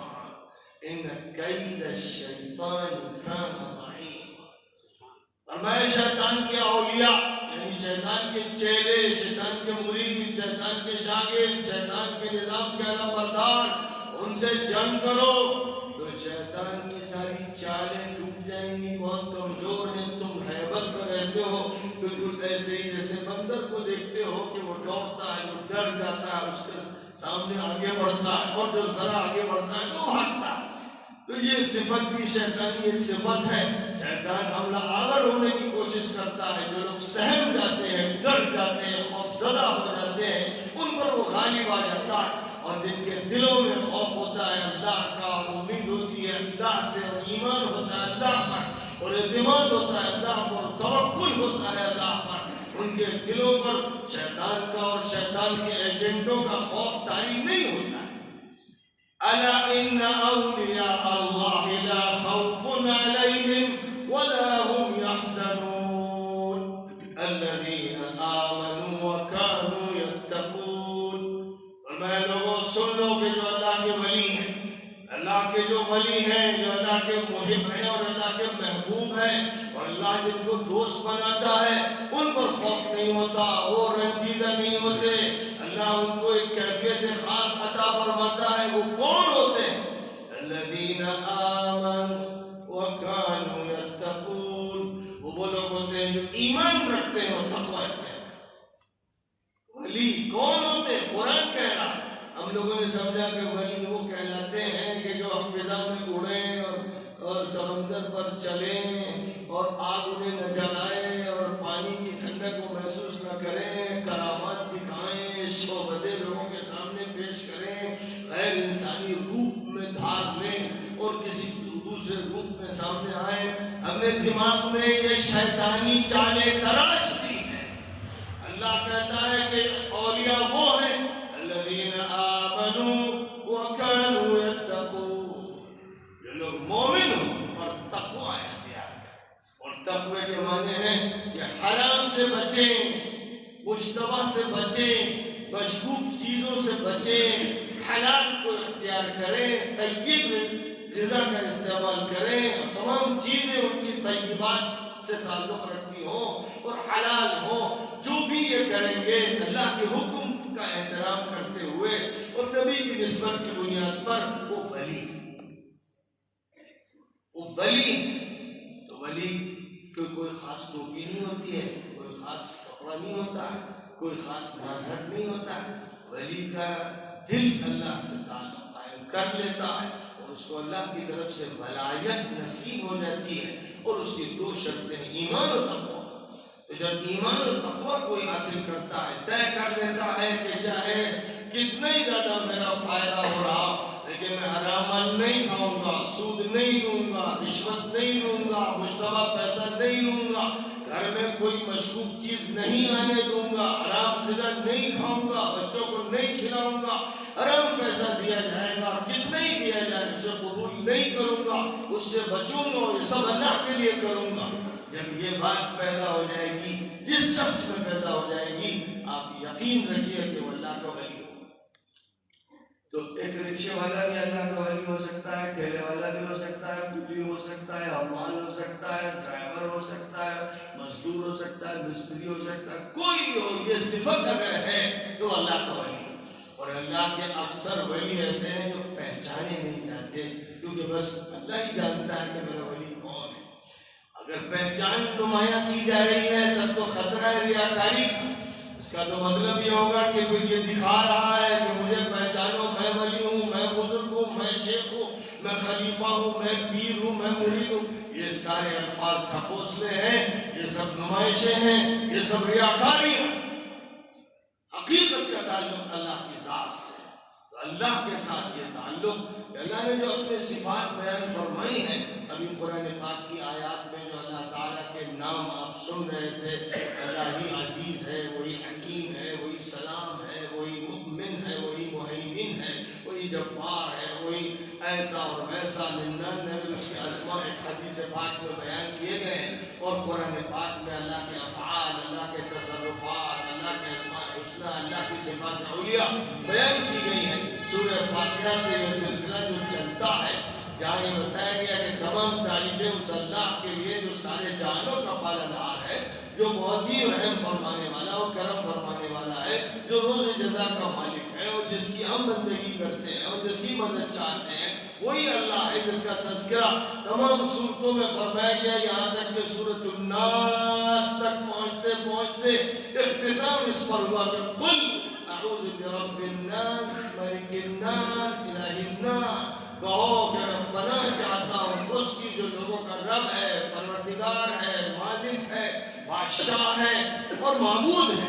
ان کید الشیطان کان ضعیفا، اور میں شیطان کے اولیاء یعنی شیطان کے چیلے، شیطان کے مرید، شیطان کے شاگرد، شیطان کے نظام کے علمبردار، ان سے جنگ کرو تو شیطان کی ساری چالیں ٹوٹ جائیں گی۔ بہت کمزور ہیں، تم ہیبت میں رہتے ہو، بالکل ایسے ہی جیسے بندر کو دیکھتے ہو کہ وہ دوڑتا ہے، وہ ڈر جاتا ہے، اس کے سامنے آگے بڑھتا ہے اور جو ذرا آگے بڑھتا ہے تو بھاگتا ہے۔ تو یہ صفت بھی شیطانی ایک صفت ہے۔ شیطان حملہ آور ہونے کی کوشش کرتا ہے، جو لوگ سہم جاتے ہیں، ڈر جاتے ہیں، خوف زدہ ہو جاتے ہیں، ان پر وہ غالب آ جاتا ہے، اور جن کے دلوں میں خوف ہوتا ہے اللہ کا، امید ہوتی ہے اللہ سے، اور ایمان ہوتا ہے اللہ پر، اور اعتماد ہوتا ہے اللہ پر، توکل ہوتا ہے اللہ پر، ان کے دلوں پر شیطان کا اور شیطان کے ایجنٹوں کا خوف طاری نہیں ہوتا ہے۔ الا ان اولیاء اللہ لا خوف علیہم ولا هم يحزنون الذین آمنوا وكانوا يتقون۔ اور میں لوگوں سن لو کہ جو اللہ کے ولی ہیں، اللہ کے جو ولی ہیں، جو اللہ کے محب ہیں اور اللہ کے محبوب ہیں، اور اللہ جن کو دوست بناتا ہے، ان پر خوف نہیں ہوتا، وہ رنجیدہ نہیں ہوتے، اللہ ان کو ایک کیفیت خاص عطا فرماتا ہے۔ وہ کون ہوتے ہیں؟ الذین آمنوا وکانوا یتقون، وہ لوگ ہوتے ہیں جو ایمان رکھتے ہیں اور تقوی اختیار کرتے ہیں۔ ولی کون ہوتے ہیں؟ قرآن کہہ رہا ہے۔ ہم لوگوں نے سمجھا کہ ولی وہ کہلاتے ہیں کہ جو فضا میں اڑیں اور سمندر پر چلیں اور آگ انہیں نہ جلائیں اور پانی کی ٹھنڈک کو محسوس نہ کریں، کرامات دکھائیں، شعبدے لوگوں کے سامنے پیش کریں، غیر انسانی روپ میں دھار لیں اور کسی دوسرے روپ میں سامنے آئیں۔ ہم نے دماغ میں یہ شیطانی چالیں تراش دی ہیں۔ اللہ کہتا ہے کہ اولیاء وہ ہیں الذین آمنوا وکانوا یتقون، جو لوگ مومن ہوں اور تقوی اختیار کریں۔ اور تقوی کے معنی ہیں کہ حرام سے بچیں، مشتبہ سے بچیں، مشکوک چیزوں سے بچیں، حلال کو اختیار کریں، طیب غذا کا استعمال کریں، اور تمام چیزیں ان کی طیبات سے تعلق رکھتی ہوں اور حلال ہوں۔ جو بھی یہ کریں گے اللہ کے حکم کا احترام کرتے ہوئے اور نبی کی نسبت کی بنیاد پر، وہ ولی ہے۔ وہ ولی ہے۔ تو ولی کوئی خاص ٹوپی نہیں ہوتی ہے، کوئی خاص کپڑا نہیں ہوتا ہے، کوئی خاص مذہب نہیں ہوتا ہے۔ ولی کا دل اللہ سے تعلق قائم کر لیتا ہے اور اس کو اللہ کی طرف سے ولایت نصیب ہو جاتی ہے، اور اس کی دو شرطیں ایمان و تقوی۔ تو جب ایمان و تقوی کوئی حاصل کرتا ہے، طے کر لیتا ہے کہ چاہے کتنا ہی زیادہ میرا فائدہ ہو رہا لیکن میں حرام مال نہیں کھاؤں گا، سود نہیں لوں گا، رشوت نہیں لوں گا، مشتبہ پیسہ نہیں لوں گا، گھر میں کوئی مشکوک چیز نہیں آنے دوں گا، حرام غذا نہیں کھاؤں گا، بچوں کو نہیں کھلاؤں گا، حرام پیسہ دیا جائے گا کتنا ہی دیا جائے اسے قبول نہیں کروں گا، اس سے بچوں گا، یہ سب اللہ کے لیے کروں گا۔ جب یہ بات پیدا ہو جائے گی، جس شخص میں پیدا ہو جائے گی، آپ یقین رکھیے کہ وہ اللہ کا ولی ہو۔ تو ایک رکشے والا بھی اللہ کا ولی ہو سکتا ہے، ٹھیلے والا بھی ہو سکتا ہے، کولی ہو سکتا ہے، حمال ہو سکتا ہے، ڈرائیور ہو سکتا ہے، مزدور ہو سکتا ہے، مستری ہو سکتا ہے، کوئی بھی ہو، یہ صفت اگر ہے تو اللہ کا ولی ہے۔ اور اللہ کے اکثر ولی ایسے ہیں جو پہچانے نہیں جاتے، کیونکہ بس اللہ ہی جانتا ہے کہ میرا ولی کون ہے۔ اگر پہچان نمایاں کی جا رہی ہے تب تو خطرہ ہے ریاکاری کا۔ اس کا تو مطلب یہ ہوگا کہ پھر یہ دکھا رہا ہے کہ مجھے پہچانو، میں ولی ہوں، میں بزرگ ہوں، میں شیخ ہوں، میں خلیفہ ہوں، میں پیر ہوں، میں مرید ہوں۔ یہ سارے الفاظ کھپوسلے ہیں، یہ سب نمائشیں ہیں، یہ سب ریاکاری ہیں۔ حقیقت کا تعلق اللہ کی ذات سے، تو اللہ کے ساتھ یہ تعلق، اللہ نے جو اپنے صفات بیان فرمائی ہیں، ابھی قرآن پاک کی آیات میں جو اللہ تعالیٰ کے نام آپ سن رہے تھے، اللہ ہی عزیز ہے، وہی حکیم ہے، وہی سلام ہے، وہی مؤمن ہے، وہی مہیمن ہے، وہی جبار ہے، وہی ایسا اور ویسا، 99 اس کے اسماء حدیث پاک میں بیان کیے گئے ہیں، اور قرآن پاک میں اللہ کے افعال، اللہ کے تصرفات، اللہ کے اسماء حسنی، اللہ کی صفات علیٰ بیان کی گئی ہیں۔ سورہ فاتحہ سے یہ سلسلہ جو چلتا ہے، جہاں یہ بتایا گیا کہ تمام تعریفیں اس اللہ کے لیے جو سارے جہانوں کا پالنہار ہے، جو بہت ہی رحم فرمانے والا اور کرم فرمانے والا ہے، جو روز جزا کا مالک ہے، اور جس کی ہم بندگی کرتے ہیں اور جس کی مدد چاہتے ہیں، وہی اللہ ہے جس کا تذکرہ تمام صورتوں میں فرمایا گیا، یہاں تک کہ سورۃ الناس تک پہنچتے پہنچتے اختتام اس پر ہوا کہ قل اعوذ برب الناس ملک الناس الہ الناس، کہو کہ میں پناہ چاہتا ہوں اس کی جو لوگوں کا رب ہے، پروردگار ہے، مالک ہے، بادشاہ ہے اور معبود ہے۔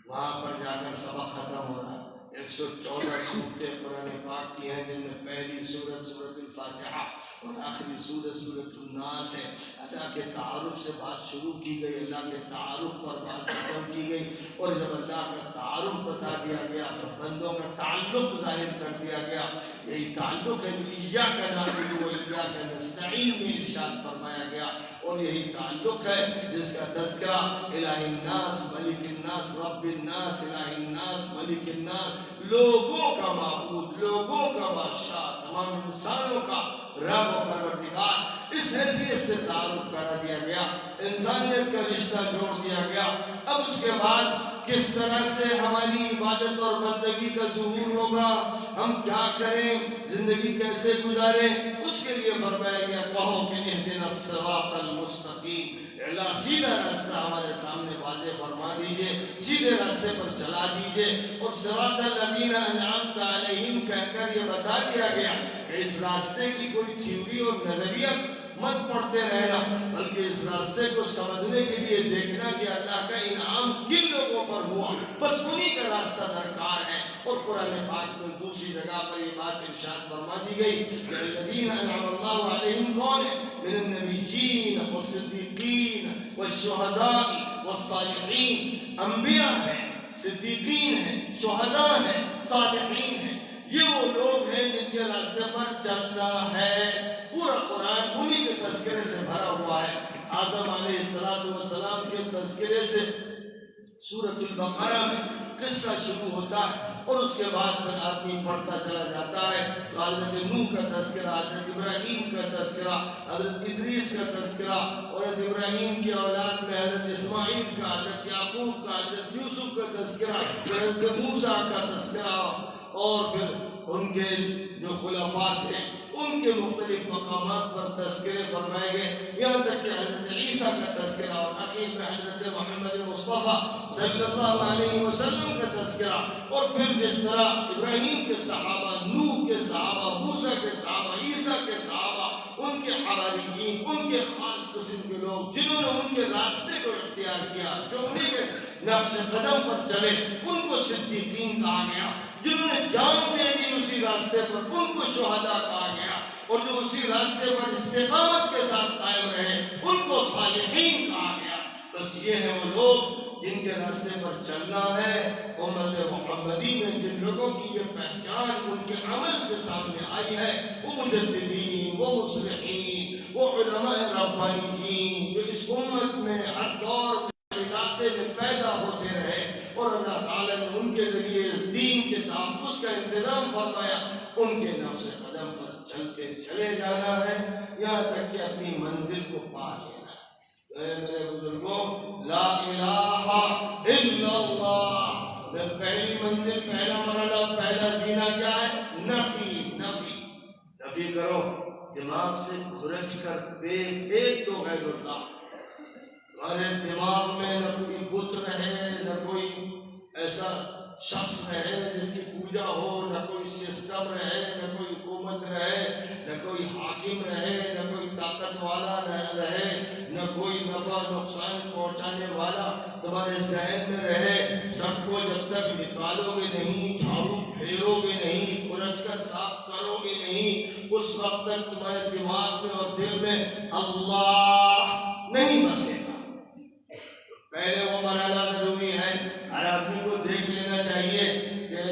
وہاں پر جا کر سبق ختم ہو رہا ہے۔ 114 سورتیں قرآن پاک کی ہیں، جن میں پہلی سورت سورۃ الفاتحہ اور آخری سورت سورۃ الناس ہے۔ اللہ کے تعارف سے بات شروع کی گئی، اللہ کے تعارف پر بات ختم کی گئی، اور جب اللہ کا تعارف بتا دیا گیا تو بندوں کا تعلق ظاہر کر دیا گیا۔ یہی تعلق ہے جو ایاک نعبد و ایاک نستعین میں ارشاد فرمایا گیا، اور یہی تعلق ہے جس کا تذکرہ الہ الناس ملک الناس رب الناس الہ الناس ملک الناس، لوگوں کا معبود، لوگوں کا بادشاہ، تمام انسانوں کا رب و پروردگار، اس حیثیت سے تعارف کرا دیا گیا، انسانیت کا رشتہ جوڑ دیا گیا۔ اب اس کے بعد کس طرح سے ہماری عبادت اور بندگی کا ظہور ہوگا، ہم کیا کریں، زندگی کیسے گزاریں، اس کے لیے فرمایا گیا کہو کہ اہدنا الصراط المستقیم، اللہ سیدھا راستہ ہمارے سامنے واضح فرما دیجئے، سیدھے راستے پر چلا دیجئے۔ اور صراط الذین انعمت علیہم کہہ کر یہ بتا دیا گیا کہ اس راستے کی کوئی تھیوری اور نظریہ مت پڑھتے رہنا، بلکہ اس راستے کو سمجھنے کے لیے دیکھنا کہ اللہ کا انعام کن لوگوں پر ہوا، بس انہی کا راستہ درکار ہے۔ اور قرآن پاک میں دوسری جگہ پر یہ بات ارشاد فرما دی گئی کہ الذین انعم اللہ علیہم کون ہے؟ من النبیین والصدیقین والشہداء والصالحین، انبیاء ہیں، صدیقین ہیں، شہداء ہیں، صالحین ہیں، یہ وہ لوگ ہیں جن کے راستے پر چلنا ہے۔ پورا قرآن انہی کے تذکرے سے بھرا ہوا ہے۔ آدم علیہ السلام کے تذکرے سے سورۃ البقرہ میں قصہ شروع ہوتا ہے، اور اس کے بعد پھر آدمی پڑھتا چلا جاتا ہے تو حضرت نوح کا تذکرہ، حضرت ابراہیم کا تذکرہ، حضرت ادریس کا تذکرہ، اور حضرت ابراہیم کی اولاد میں حضرت اسماعیل کا، حضرت یعقوب کا، حضرت یوسف کا تذکرہ، پھر حضرت موسیٰ کا تذکرہ، اور پھر ان کے جو خلفاء تھے ان کے مختلف مقامات پر تذکرے فرمائے گئے، یہاں تک کہ حضرت عیسیٰ کا تذکرہ، اور آخر میں حضرت محمد مصطفیٰ صلی اللہ علیہ وسلم کا تذکرہ، اور پھر جس طرح ابراہیم کے صحابہ، نوح کے صحابہ، موسیٰ کے صحابہ، عیسیٰ کے صحابہ، ان کے حواریین، ان کے خاص قسم کے لوگ جنہوں نے ان کے راستے کو اختیار کیا، جو انہیں کے نقش قدم پر چلے، ان کو صدیقین کہا گیا، جنہوں نے جان دے دی اسی راستے پر ان کو شہداء کہا گیا، اور جو اسی راستے پر استقامت کے ساتھ قائم رہے ان کو صالحین کہا گیا۔ بس یہ ہیں وہ لوگ جن کے راستے پر چلنا ہے۔ امت محمدی میں جن لوگوں کی یہ پہچان ان کے عمل سے سامنے آئی ہے، وہ مجددین، وہ مصلحین، وہ علماء ربانیین جو اس امت میں ہر دور میں علاقے میں پیدا ہوتے رہے اور اللہ تعالیٰ نے ان کے ذریعے اس دین کے تحفظ کا انتظام فرمایا، ان کے نقش قدم پر چلتے چلے جانا ہے یہاں تک کہ اپنی منزل کو پا لینا ہے۔ میرے بزرگوں، لا الہ الا اللہ میں پہلی منزل، پہلا مرحلہ، پہلا زینہ کیا ہے؟ نفی کرو، دماغ سے کھرچ کر پھینک دو غیر اللہ۔ تمہارے دماغ میں نہ کوئی بت رہے، نہ کوئی ایسا شخص رہے جس کی پوجا ہو، نہ کوئی سسٹم رہے، نہ کوئی حکومت رہے، نہ کوئی حاکم رہے، نہ کوئی طاقت والا رہے، نہ کوئی نفع نقصان پہنچانے والا تمہارے ذہن میں رہے۔ سب کو جب تک نکالو گے نہیں، جھاڑو پھیرو گے نہیں، کھرچ کر صاف کرو گے نہیں، اس وقت تک تمہارے دماغ میں اور دل میں اللہ نہیں بسے گا۔ پہلے وہ مرحلہ ضروری ہے۔ ہر آدمی کو دیکھ لینا چاہیے کہ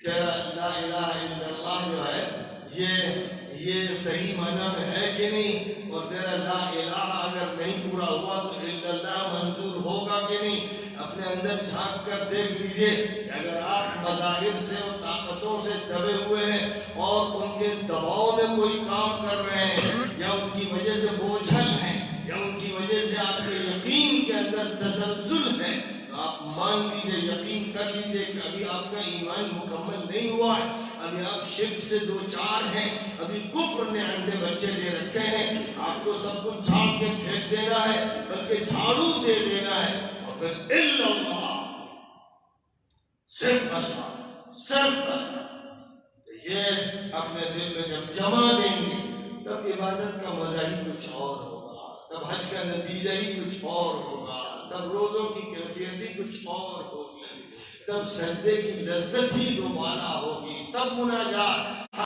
تیرا لا الہ الا اللہ جو ہے یہ صحیح معنی میں ہے کہ نہیں، اور تیرا لا الہ اگر نہیں پورا ہوا تو الا اللہ منظور ہوگا کہ نہیں۔ اپنے اندر جھانک کر دیکھ لیجئے کہ اگر آپ مظاہر سے اور طاقتوں سے دبے ہوئے ہیں اور ان کے دباؤ میں کوئی کام کر رہے ہیں، یا ان کی وجہ سے بوجھل ہیں، یا ان کی وجہ سے آپ کے یقین کے اندر تزلزل ہے، تو آپ مان لیجئے، یقین کر لیجئے کہ ابھی آپ کا ایمان مکمل نہیں ہوا ہے، ابھی آپ شرک سے دوچار ہیں، ابھی کفر نے انڈے بچے دے رکھے ہیں۔ آپ کو سب کچھ جھاڑ کے پھینک دینا ہے، بلکہ جھاڑو دے دینا ہے، اور پھر الا اللہ، صرف اللہ، صرف اللہ۔ یہ اپنے دل میں جب جمع دیں گے تب عبادت کا مزہ ہی کچھ اور ہوگا، تب حج کا نتیجہ ہی کچھ اور ہوگا، تب روزوں کی کیفیت ہی کچھ اور ہوگی، تب سجدے کی لذت ہی دوبارہ ہوگی، تب مناجات،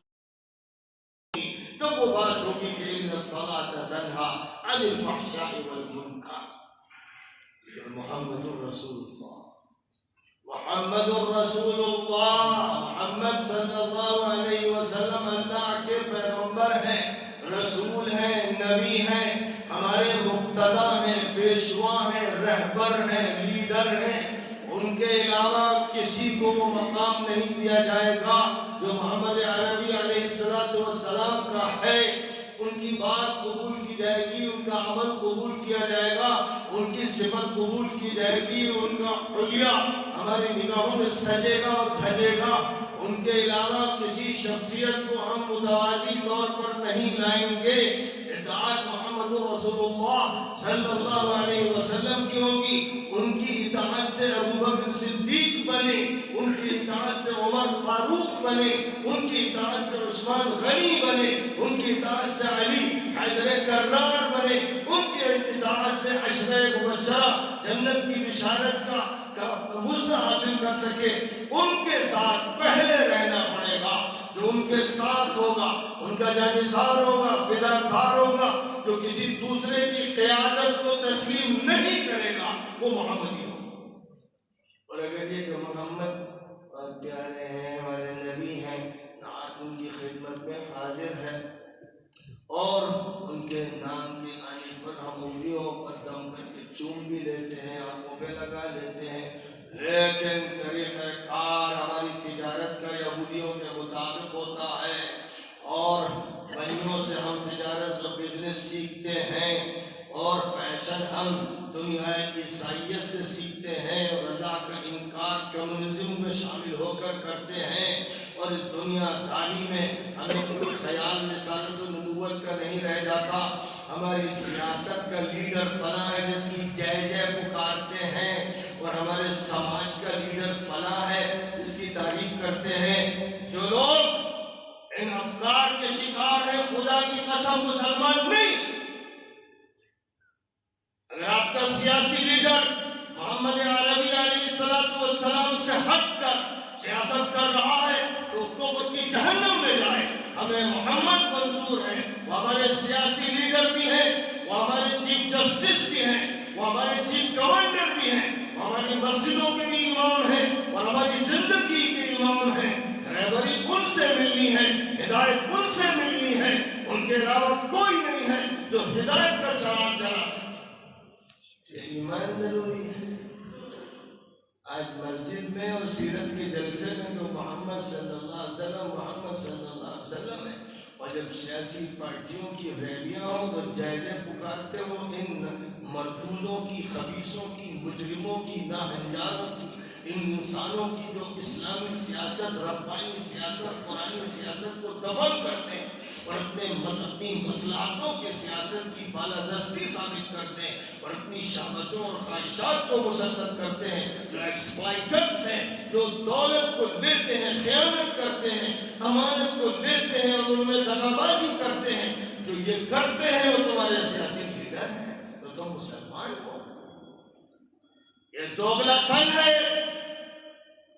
تب وہ بات ہوگی کہ ان الصلاۃ تنہی عن الفحشاء والمنکر۔ محمد الرسول اللہ، محمد الرسول اللہ، محمد صلی اللہ علیہ وسلم اللہ کے پیغمبر ہیں، رسول ہیں، نبی ہیں، ہمارے مقتدا ہیں، پیشوا ہیں، رہبر ہیں، لیڈر ہیں۔ ان کے علاوہ کسی کو وہ مقام نہیں دیا جائے گا جو محمد عربی علیہ السلام کا ہے۔ ان کی بات قبول کی جائے گی، ان کا عمل قبول کیا جائے گا، ان کی صفت قبول کی جائے گی، ان کا حلیہ ہماری نگاہوں میں سجے گا اور دھجے گا۔ ان کے علاوہ کسی شخصیت کو ہم متوازی طور پر نہیں لائیں گے۔ اطاعت محمد رسول اللہ صلی اللہ علیہ وسلم کی ہوگی، ان کی اطاعت سے ابوبکر صدیق بنے، ان کی اطاعت سے عمر فاروق بنے، ان کی اطاعت سے عثمان غنی بنے، ان کی اطاعت سے علی حیدر کرار بنے، ان کی اطاعت سے عشرہ مبشرہ جنت کی بشارت کا مزد حاصل کر سکے۔ ان کے ساتھ پہلے رہنا پڑے گا، جو ان کے ساتھ ہوگا، ان کا جانثار ہوگا، فداکار ہوگا، جو کسی دوسرے کی قیادت کو تسلیم نہیں کرے گا، وہ محمدی ہوگا۔ اور اگر یہ کہ محمد پیارے ہیں، ہمارے نبی ہیں، نعت ان کی خدمت میں حاضر ہے، اور ان کے نام کے آنے پر ہم انگلیوں پر دم کر کے چوم بھی لیتے ہیں، آنکھوں پہ لگا لیتے ہیں، لیکن طریقہ کار ہماری تجارت کا یہودیوں کے مطابق ہوتا ہے، اور بنیوں سے ہم تجارت کا بزنس سیکھتے ہیں، اور فیشن ہم دنیا عیسائیت سے سیکھتے ہیں، اور اللہ کا انکار کمیونزم میں شامل ہو کر کرتے ہیں، اور اس دنیا داری میں ہمیں کوئی خیال رسالت و نبوت کا نہیں رہ جاتا۔ ہماری سیاست کا لیڈر فلاں ہے جس کی جے جے پکارتے ہیں، اور ہمارے سماج کا لیڈر فلاں ہے جس کی تعریف کرتے ہیں۔ جو لوگ ان افکار کے شکار ہیں، خدا کی قسم مسلمان نہیں۔ اگر آپ کا سیاسی لیڈر محمد عربی علیہ السلام سے ہٹ کر سیاست کر رہا ہے تو کفر کی جہنم میں جائے۔ ہمیں محمد منظور ہے، وہ ہمارے سیاسی لیڈر بھی ہیں، وہ ہمارے چیف جسٹس بھی ہیں، وہ ہمارے چیف کمانڈر بھی ہیں، ہماری مسجدوں کے بھی امام ہیں اور ہماری زندگی کے امام ہیں۔ رہبری ان سے ملنی ہے، ہدایت ان سے ملنی ہے، ان کے علاوہ کوئی نہیں ہے جو ہدایت کا چراغ جلا سکے۔ یہ ایمان ضروری ہے۔ آج مسجد میں اور سیرت کے جلسے میں تو محمد صلی اللہ علیہ وسلم محمد صلی اللہ علیہ وسلم ہے، اور جب سیاسی پارٹیوں کی ریلیاں ہوں تو جائزے پکارتے ہو ان مردودوں کی، خبیثوں کی، مجرموں کی، ناہنجاروں کی، ان انسانوں کی جو اسلامی سیاست، ربانی سیاست، قرآنی سیاست کو دفن کرتے ہیں اور اپنے اپنی مصلحتوں کے سیاست کی بالادستی ثابت کرتے ہیں اور اپنی شہوتوں اور خواہشات کو مسلط کرتے ہیں، جو ایکسپلائٹرز ہیں، جو دولت کو لیتے ہیں، خیانت کرتے ہیں، امانت کو لیتے ہیں اور ان میں دغا بازی کرتے ہیں، جو یہ کرتے ہیں وہ تمہارے سیاسی لیڈر ہیں، تو تم مسلمان ہو۔ یہ دوگلا پن ہے۔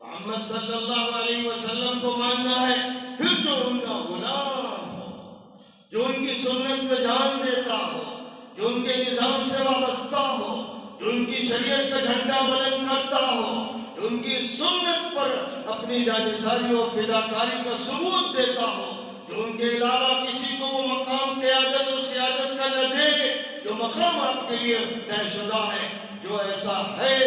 محمد صلی اللہ علیہ وسلم کو ماننا ہے، پھر جو ان کا غلام ہو، جو ان کی سنت پہ جان دیتا ہو، جو ان کے نظام سے وابستہ ہو، جو ان کی شریعت کا جھنڈا بلند کرتا ہو، جو ان کی سنت پر اپنی جانثاری اور فداکاری کا ثبوت دیتا ہو، جو ان کے علاوہ کسی کو وہ مقام قیادت اور سیادت کا نہ دے جو مقام آپ کے لیے طے شدہ ہے، جو ایسا ہے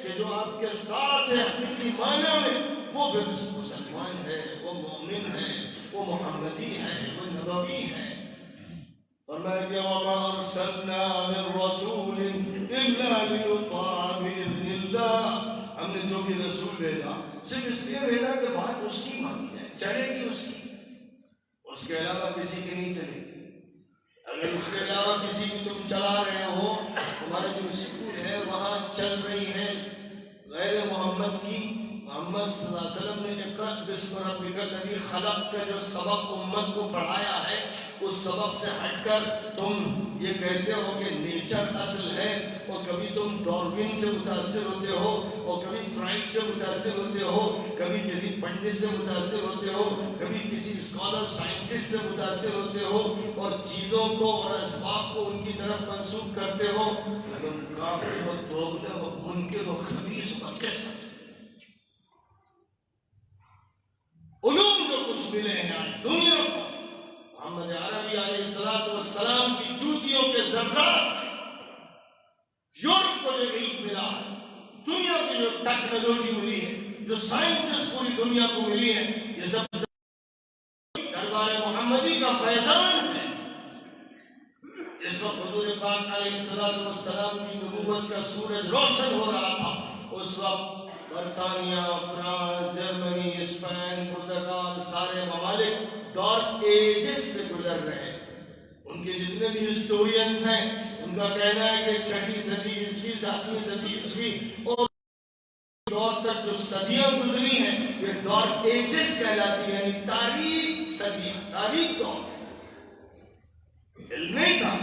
کہ جو آپ کے ساتھ ہے حقیقی معنی میں، وہ بھی مسلمان ہے، وہ مومن ہے، وہ محمدی ہے، وہ نبوی ہے۔ فرمایا کہ وَمَا أَرْسَلْنَا مِن رَّسُولٍ إِلَّا لِيُطَاعَ بِإِذْنِ اللَّهِ، ہم نے جو بھی رسول بھیجا صرف اس لیے بھیجا کہ بات اس کی مانی جائے، چلے گی اس کی، اس کے علاوہ کسی کی نہیں چلے گی۔ اگر اس کے علاوہ کسی کی تم چلا رہے ہو، تمہارے جو اسکول ہے وہاں چل رہی ہے غیر محمد کی، محمد صلی اللہ علیہ وسلم نے اقرأ بسم ربک الذی خلق کا جو سبق امت کو پڑھایا ہے، اس سبق سے ہٹ کر تم یہ کہتے ہو کہ نیچر اصل ہے، اور کبھی تم ڈارون سے متاثر ہوتے ہو، اور کبھی فرائڈ سے متاثر ہوتے ہو، کبھی کسی پنڈت سے متاثر ہوتے ہو، کبھی کسی اسکالر سائنٹسٹ سے متاثر ہوتے ہو، اور چیزوں کو اور اسباب کو ان کی طرف منسوخ کرتے ہو، لیکن کافر ہو، دوغلے ہو، منکر ہو، خبیث ہو، علوم جو کچھ ملے ہیں آج دنیا کو، محمد عربی علیہ السلام کی جوتیوں کے ذرات ہیں۔ یورپ کو جو علم ملا ہے، دنیا کی جو ٹیکنالوجی ملی ہے، جو سائنسز پوری دنیا کو ملی ہے، یہ سب دربار محمدی کا فیضان ہے۔ جس وقت حضور پاک علیہ السلام کی نبوت کا سورج روشن ہو رہا تھا، اس وقت برطانیہ، فرانس، جرمنی، اسپین، پرتگال، سارے ممالک ڈارک ایجز سے گزر رہے تھے۔ ان کے جتنے بھی ہسٹورینز ہیں ان کا کہنا ہے کہ 6ویں صدی عیسوی، 7ویں صدی عیسوی اور دور تک جو صدیاں گزری ہیں یہ ڈارک ایجز کہلاتی ہیں، یعنی تاریخ صدیاں، تاریخ دور۔ علم نہیں تھا،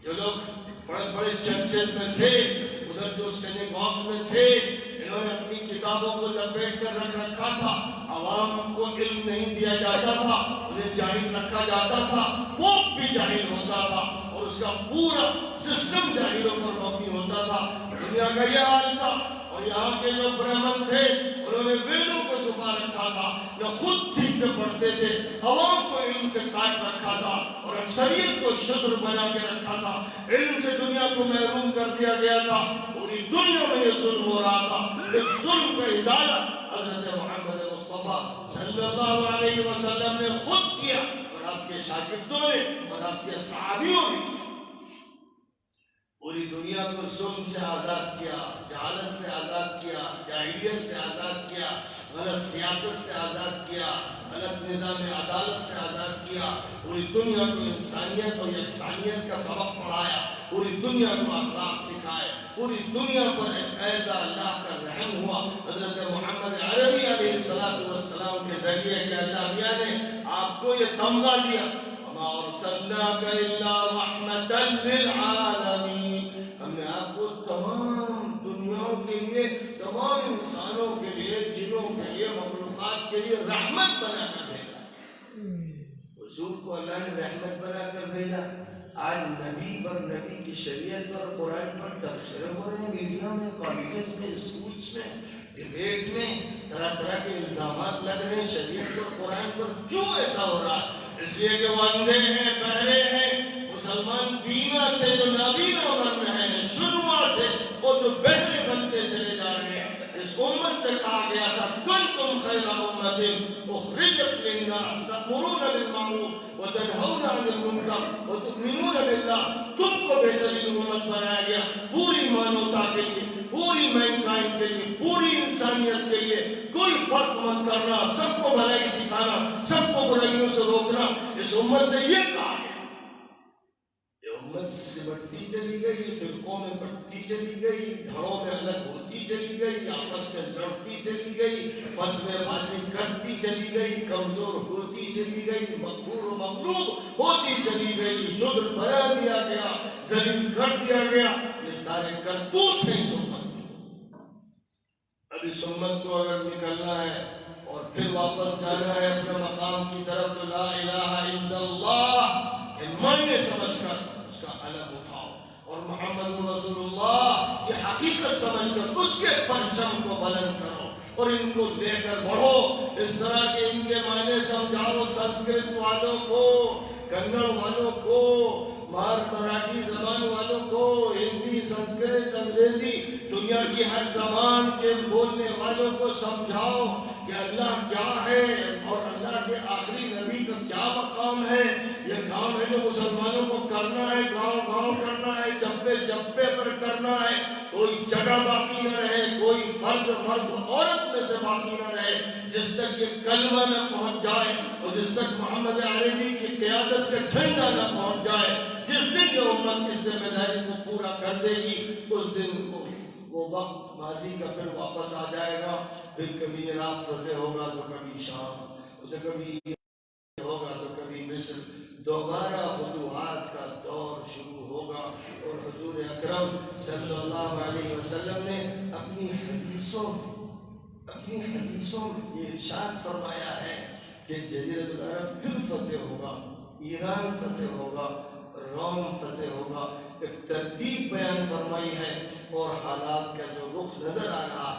جو لوگ بڑے بڑے چرچز میں تھے، ادھر جو سینیگاگ میں تھے، انہوں نے اپنی کتابوں کو لپیٹ کر رکھ رکھا تھا، عوام کو علم نہیں دیا جاتا تھا، انہیں جاہل رکھا جاتا تھا، پوپ بھی جاہل ہوتا تھا اور اس کا پورا سسٹم جاہلوں پر مبنی ہوتا تھا۔ دنیا کا یہ حال تھا، اور یہاں کے جو برہمن تھے انہوں نے ویدوں کو چھپا رکھا تھا، نہ خود ٹھیک سے پڑھتے تھے، عوام کو علم سے کاٹ رکھا تھا اور اکثریت کو شدر بنا کے رکھا تھا، علم سے دنیا کو محروم کر دیا گیا تھا۔ پوری دنیا میں یہ ظلم ہو رہا تھا، اس ظلم کا ازالہ حضرت محمد مصطفیٰ صلی اللہ علیہ وسلم نے خود کیا، اور آپ کے شاگردوں نے اور آپ کے صحابیوں نے کیا۔ پوری دنیا کو ظلم سے آزاد کیا، جہالت سے آزاد کیا، جاہلیت سے آزاد کیا، غلط سیاست سے آزاد کیا، غلط نظام عدالت سے آزاد کیا، پوری دنیا کو انسانیت اور یکسانیت کا سبق پڑھایا، پوری دنیا کو اخلاق سکھائے، پوری دنیا پر ایک ایسا اللہ کا رحم ہوا حضرت محمد عربی علیہ السلام کے ذریعے کہ اللہ میاں نے آپ کو یہ تمغہ دیا، وَمَا أَرْسَلْنَاكَ إِلَّا رَحْمَةً لِلْعَالَمِينَ، ہم نے آپ کو تمام دنیاؤں کے لیے، تمام انسانوں کے لیے، جنوں کے لیے، مخلوقات کے لیے رحمت بنا کر بھیجا۔ حضور کو اللہ نے رحمت بنا کر بھیجا۔ آج نبی پر، نبی کی شریعت پر، قرآن پر تبصرے ہو رہے ہیں میڈیا میں، کالجز میں، اسکولز میں، ڈیبیٹ میں طرح طرح کے الزامات لگ رہے ہیں شریعت پر، قرآن پر. کیوں ایسا ہو رہا ہے؟ اس لیے کہ وہ اندھے ہیں، بہرے ہیں. مسلمان بینا تھے جو نابینا بن رہے ہیں، شنوا تھے اور جو بہرے بنتے چلے جا رہے ہیں. اس امت سے کہا گیا تھا کنتم خیر امت اخرجت للناس تأمرون بالمعروف وتنہون عن المنکر وتؤمنون باللہ. تم کو بہترین امت بنایا گیا پوری مانوتا کے لیے، پوری مینکائنڈ کے لیے، پوری انسانیت کے لیے. کوئی فرق مت کرنا، سب کو بھلائی سکھانا، سب کو برائیوں سے روکنا. اس امت سے یہ کہا گیا. یہ امت سمٹتی چلی گئی، فرقوں میں بٹتی چلی گئی، دھڑوں میں الگ ہوتی چلی گئی، آپس میں لڑتی چلی گئی، فتوے بازی کرتی چلی گئی، کمزور ہوتی چلی گئی، مغرور و مغلوب ہوتی چلی گئی، جبر بنا دیا گیا، ذلیل کر دیا گیا. یہ سارے کرتوت ہیں اس امت کے. اب اس امت کو اگر نکلنا ہے اور پھر واپس جانا ہے اپنے مقام کی طرف تو لا الہ الا اللہ کے معنی سمجھ کر اس کا علم اٹھاؤ اور محمد رسول اللہ کی حقیقت سمجھ کر اس کے پرچم کو بلند کرو اور ان کو لے کر بڑھو. اس طرح کے ان کے معنی سمجھاؤ سنسکرت والوں کو، کنڑ والوں کو، مراٹھی زبان والوں کو، ہندی، سنسکرت، انگریزی، دنیا کی ہر زبان کے بولنے والوں کو سمجھاؤ کہ اللہ کیا ہے اور اللہ کے آخری نبی کا کیا مقام ہے. یہ کام ہے جو مسلمانوں کو کرنا ہے، گاؤں گاؤں کرنا ہے، چپے چپے پر کرنا ہے. کوئی جگہ باقی نہ رہے، کوئی فرد مرد عورت میں سے باقی نہ رہے جس تک یہ کلمہ نہ پہنچ جائے اور جس تک محمد عربی کی قیادت کا جھنڈا نہ پہنچ جائے. جس دن یہ امت اس ذمہ داری کو پورا کر دے گی اس دن وہ وقت ماضی کا پھر واپس آ جائے گا. پھر کبھی عراق فتح ہوگا تو کبھی شام، تو کبھی ہوگا تو کبھی مصر. دوبارہ فتوحات کا دور شروع ہوگا. اور حضور اکرم صلی اللہ علیہ وسلم نے اپنی حدیثوں میں یہ ارشاد فرمایا ہے کہ جزیرۃ العرب پھر فتح ہوگا، ایران فتح ہوگا، روم فتح ہوگا. ایک ترتیب بیان فرمائی ہے اور حالات کا جو رخ نظر آ رہا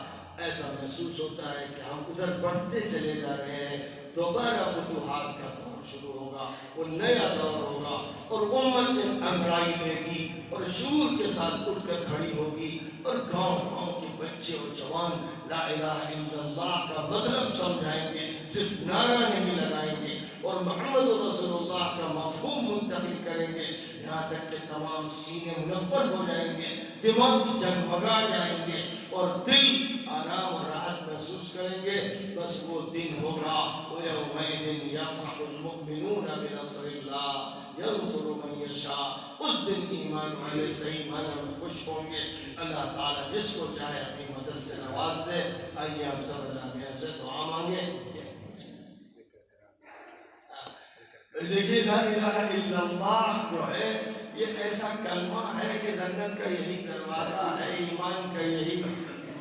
ایسا محسوس ہوتا ہے کہ ہم ادھر بڑھتے چلے جا رہے ہیں. دوبارہ فتوحات کا دور شروع ہوگا، وہ نیا دور ہوگا اور امت انگڑائی لے گی اور شعور کے ساتھ اٹھ کر کھڑی ہوگی اور گاؤں گاؤں کے بچے اور جوان لا الہ الا اللہ کا مطلب سمجھائیں گے، صرف نعرہ نہیں لگائیں گے اور محمد رسول اللہ کا مفہوم منتقل کریں گے. یہاں تک کہ تمام سینے منور ہو جائیں گے، دماغ جگمگا جائیں گے اور دل آرام اور راحت محسوس کریں گے. بس وہ دن ہوگا وَيَوْمَئِذٍ يَفْرَحُ الْمُؤْمِنُونَ بِنَصْرِ اللَّهِ يَنْصُرُ مَن يَشَاءُ. اس دن ایمان والے صحیح معنی میں خوش ہوں گے. اللہ تعالیٰ جس کو چاہے اپنی مدد سے نواز دے. آئیے ہم سب اللہ میاں سے دعا مانگے. دیکھیے لا الہ الا اللہ جو ہے یہ ایسا کلمہ ہے کہ جنت کا یہی دروازہ ہے، ایمان کا یہی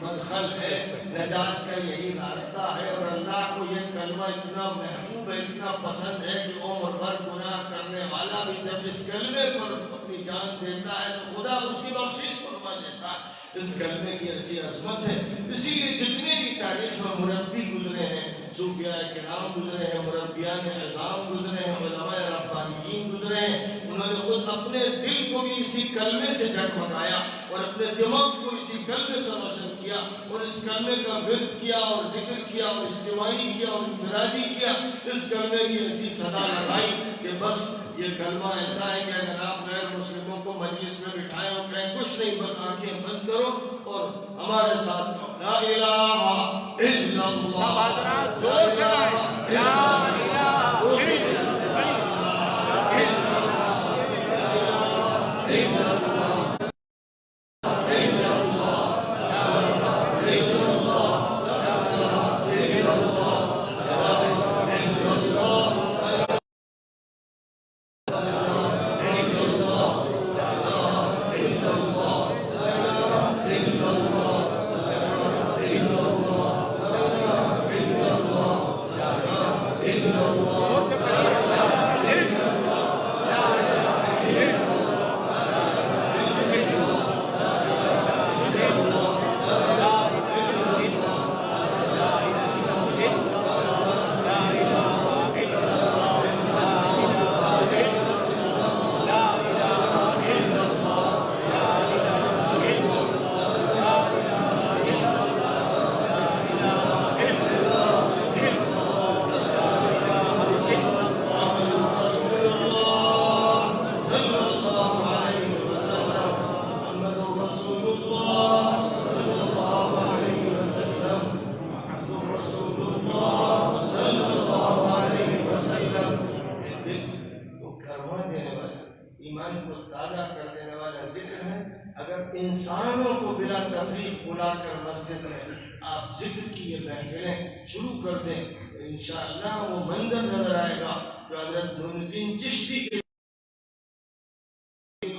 مدخل ہے، نجات کا یہی راستہ ہے. اور اللہ کو یہ کلمہ اتنا محبوب ہے، اتنا پسند ہے کہ عمر بھر گناہ کرنے والا بھی جب اس کلمے پر اپنی جان دیتا ہے تو خدا اس کی بخشش فرما دیتا ہے. اس کلمے کی ایسی عظمت ہے. اسی لیے جتنے بھی تاریخ میں مربی گزرے ہیں، صوفیاء کرام گزرے ہیں، مربیان عظام گزرے ہیں، علماء ربانیین گزرے ہیں، انہوں نے خود اپنے دل کو بھی اسی کلمے سے جگمگایا اور اپنے دماغ کو اسی کلمے سے روشن کیا اور اس کلمے کا ورد کیا اور ذکر کیا اور اجتماعی کیا اور انفرادی کیا. اس کلمے کی ایسی صدا لگائی کہ بس یہ کلمہ ایسا ہے کہ اگر آپ غیر مسلموں کو مجلس میں بٹھائیں اور کہیں کچھ نہیں، بس آنکھیں بند کرو اور ہمارے ساتھ کہو لا الہ الا اللہ، لا الہ الا اللہ. رسول اللہ صلی اللہ علیہ وسلم، محمد رسول اللہ صلی اللہ علیہ وسلم۔ دل کو گرما دینے والا، ایمان کو تازہ کر دینے والا ذکر ہے۔ اگر انسانوں کو بلا تفریق بلا کر مسجد میں آپ ذکر کی یہ محفلیں شروع کر دیں، انشاءاللہ وہ منظر نظر آئے گا جو حضرت معین الدین چشتی کے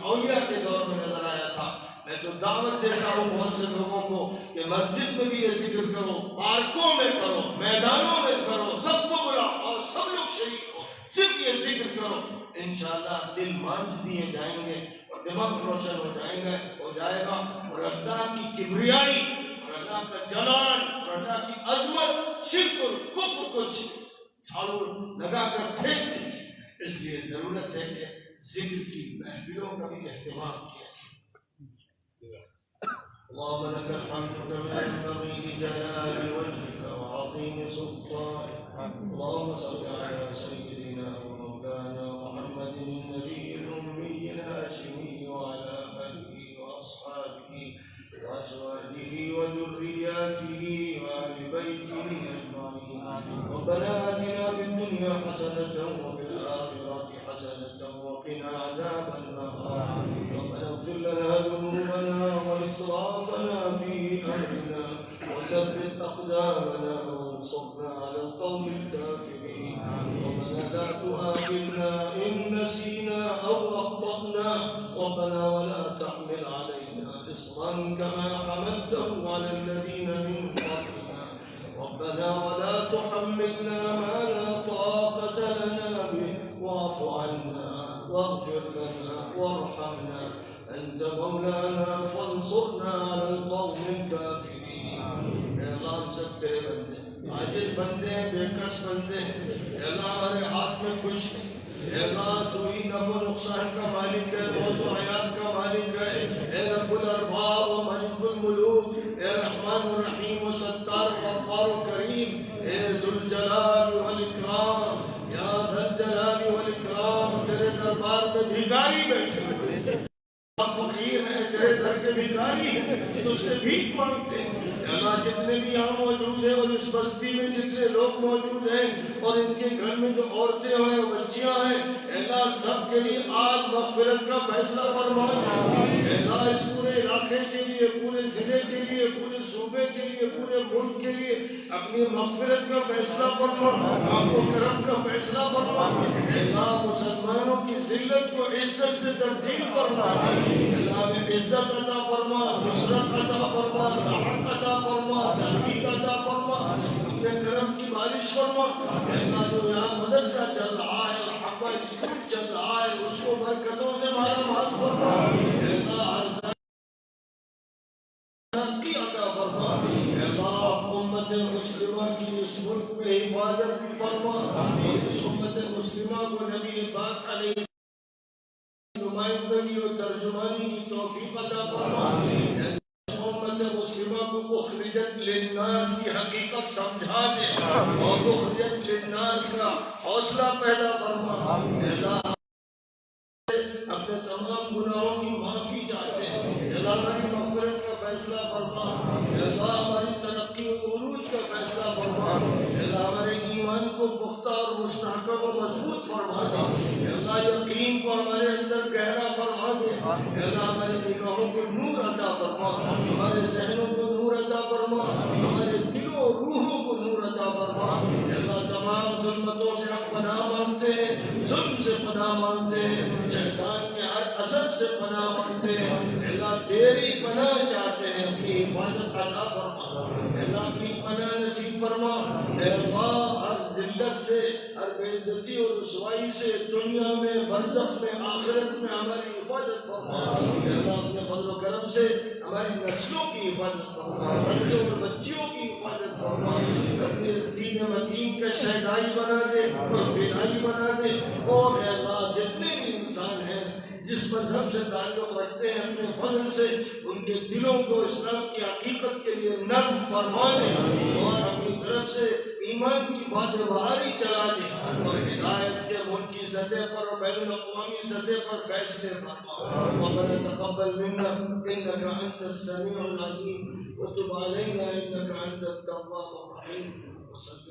اولیاء کے دور میں نظر آیا تھا۔ میں تو دعوت دیتا ہوں بہت سے لوگوں کو کہ مسجد میں بھی یہ ذکر کرو، پارکوں میں کرو، میدانوں میں کرو، سب کو بلاؤ اور سب لوگ شریک ہو، صرف یہ ذکر کرو، انشاءاللہ دل مانج دیے جائیں گے اور دماغ روشن ہو جائے گا، اور اللہ کی کبریائی اور اللہ کا جلال اور اللہ کی عظمت شرک اور کفر کو جھاڑو لگا کر پھینک دیں گے۔ اس لیے ضرورت ہے کہ ذکر کی محفلوں کا بھی اہتمام کیا جائے۔ اللهم لك الحمد كما ينبغي لجلال وجهك وعظيم سلطانك، اللهم صل على سيدنا ومولانا محمد النبي الأمي الهاشمي وعلى آله وأصحابه وأزواجه وذرياته وآل بيته أجمعين۔ ربنا آتنا في الدنيا حسنة وفي الآخرة حسنة وقنا عذاب النار، ربنا اغفر لنا ذنوبنا وإسرافنا في أمرنا وثبت أقدامنا وانصرنا على القوم الكافرين، ربنا لا تؤاخذنا إن نسينا أو أخطأنا، ربنا ولا تحمل علينا إصرا كما حملته على الذين من قبلنا، ربنا ولا تحملنا ما لا طاقة لنا به، واعف عنا واغفر لنا وارحمنا، أنت مولانا فانصرنا على القوم الكافرين۔ اے اللہ ہم سب تیرے بندے، عاجز بندے، بے کس بندے، اے اللہ ہمارے ہاتھ میں کچھ نہیں، اے اللہ تو ہی نفع و نقصان کا مالک ہے، موت و حیات کا مالک ہے، اے رب الارباب و مالک الملوک، اے رحمان الرحیم و ستار غفار و کریم، اے ذوالجلال والاکرام، یا ذوالجلال والاکرام، تیرے دربار میں بھکاری بیٹھے ہوئے فقیر ہیں، تیرے در کے بھکاری ہیں، تجھ سے بھیک مانگتے ہیں۔ اے اللہ جتنے بھی یہاں موجود ہیں اور اس بستی میں جتنے لوگ موجود ہیں اور ان کے گھر میں جو عورتیں ہیں بچیاں ہیں، اے اللہ سب کے لیے آج مغفرت کا فیصلہ فرما دے۔ اے اللہ اس پورے علاقے کے لیے، پورے ضلع کے لیے، پورے صوبے کے لیے، پورے ملک کے لیے اپنی مغفرت کا فیصلہ فرما، عفو و کرم کا فیصلہ فرما۔ اے اللہ مسلمانوں کی ذلت کو عزت سے تبدیل فرما، اللہ میں عزت عطا فرما، نصرت عطا فرما، رحمت عطا فرما، تحقیق عطا فرما، اپنے کرم کی بارش فرما۔ اے اللہ جو یہاں مدرسہ چل رہا ہے اور حقہ اسکول چل رہا ہے اس کو برکتوں سے مالا مال فرما۔ اے اللہ ہر ترقی عطا فرما۔ اے اللہ امت مسلمہ کی اس ملک میں حفاظت بھی فرما، اور اس امت مسلمہ کو نبی پاک علیہ نمائندگی اور ترجمانی کی توفیق عطا فرما۔ امت مسلمہ کو اخرجت للناس کی حقیقت سمجھا دے اور اخرجت للناس کا حوصلہ پیدا فرما۔ اللہ اپنے تمام گناہوں کی معافی چاہتے ہیں، اللہ ہماری مغفرت کا فیصلہ فرما، اللہ ہماری ترقی و عروج کا فیصلہ فرما، اللہ ہمارے ایمان کو پختہ اور مستحکم و مضبوط فرما دے، اللہ یقین کو ہمارے اندر گہرا فرما دے، اللہ ہماری نگاہوں کو نور عطا فرما، ہمارے ذہنوں کو نور عطا فرما، ہمارے دلوں اور روحوں کو نور عطا فرما۔ اللہ تمام ظلمتوں سے ہم پناہ مانگتے ہیں، ظلم سے پناہ مانگتے ہیں، شیطان کے ہر اثر سے پناہ مانگتے ہیں، اللہ تیری پناہ چاہتے ہیں، اپنی حفاظت عطا فرما، اللہ اپنی پناہ نصیب فرما۔ اے اللہ ہر ذلت سے، ہر بے عزتی اور رسوائی سے دنیا میں، برزخ میں، آخرت میں ہماری حفاظت فرما۔ اے اللہ اپنے فضل و کرم سے ہماری نسلوں کی حفاظت فرما، بچوں اور بچیوں کی حفاظت فرما، اپنے دین متین کا شہدائی بنا دے اور فدائی بنا دے، اور اے اللہ جتنے بھی انسان ہیں جس مذہب سے تعلق رکھتے ہیں اپنے فضل سے ان کے دلوں کو اسلام کی حقیقت کے لیے نرم فرما دے، اور اپنی طرف سے ایمان کی باتیں باہر ہی چلا دیں اور ہدایت کے ملکی سطح پر اور بین الاقوامی سطح پر فیصلے فرما ربنا تقبل منا انك انت السميع العليم وتب علينا انك انت التواب الرحيم وصلی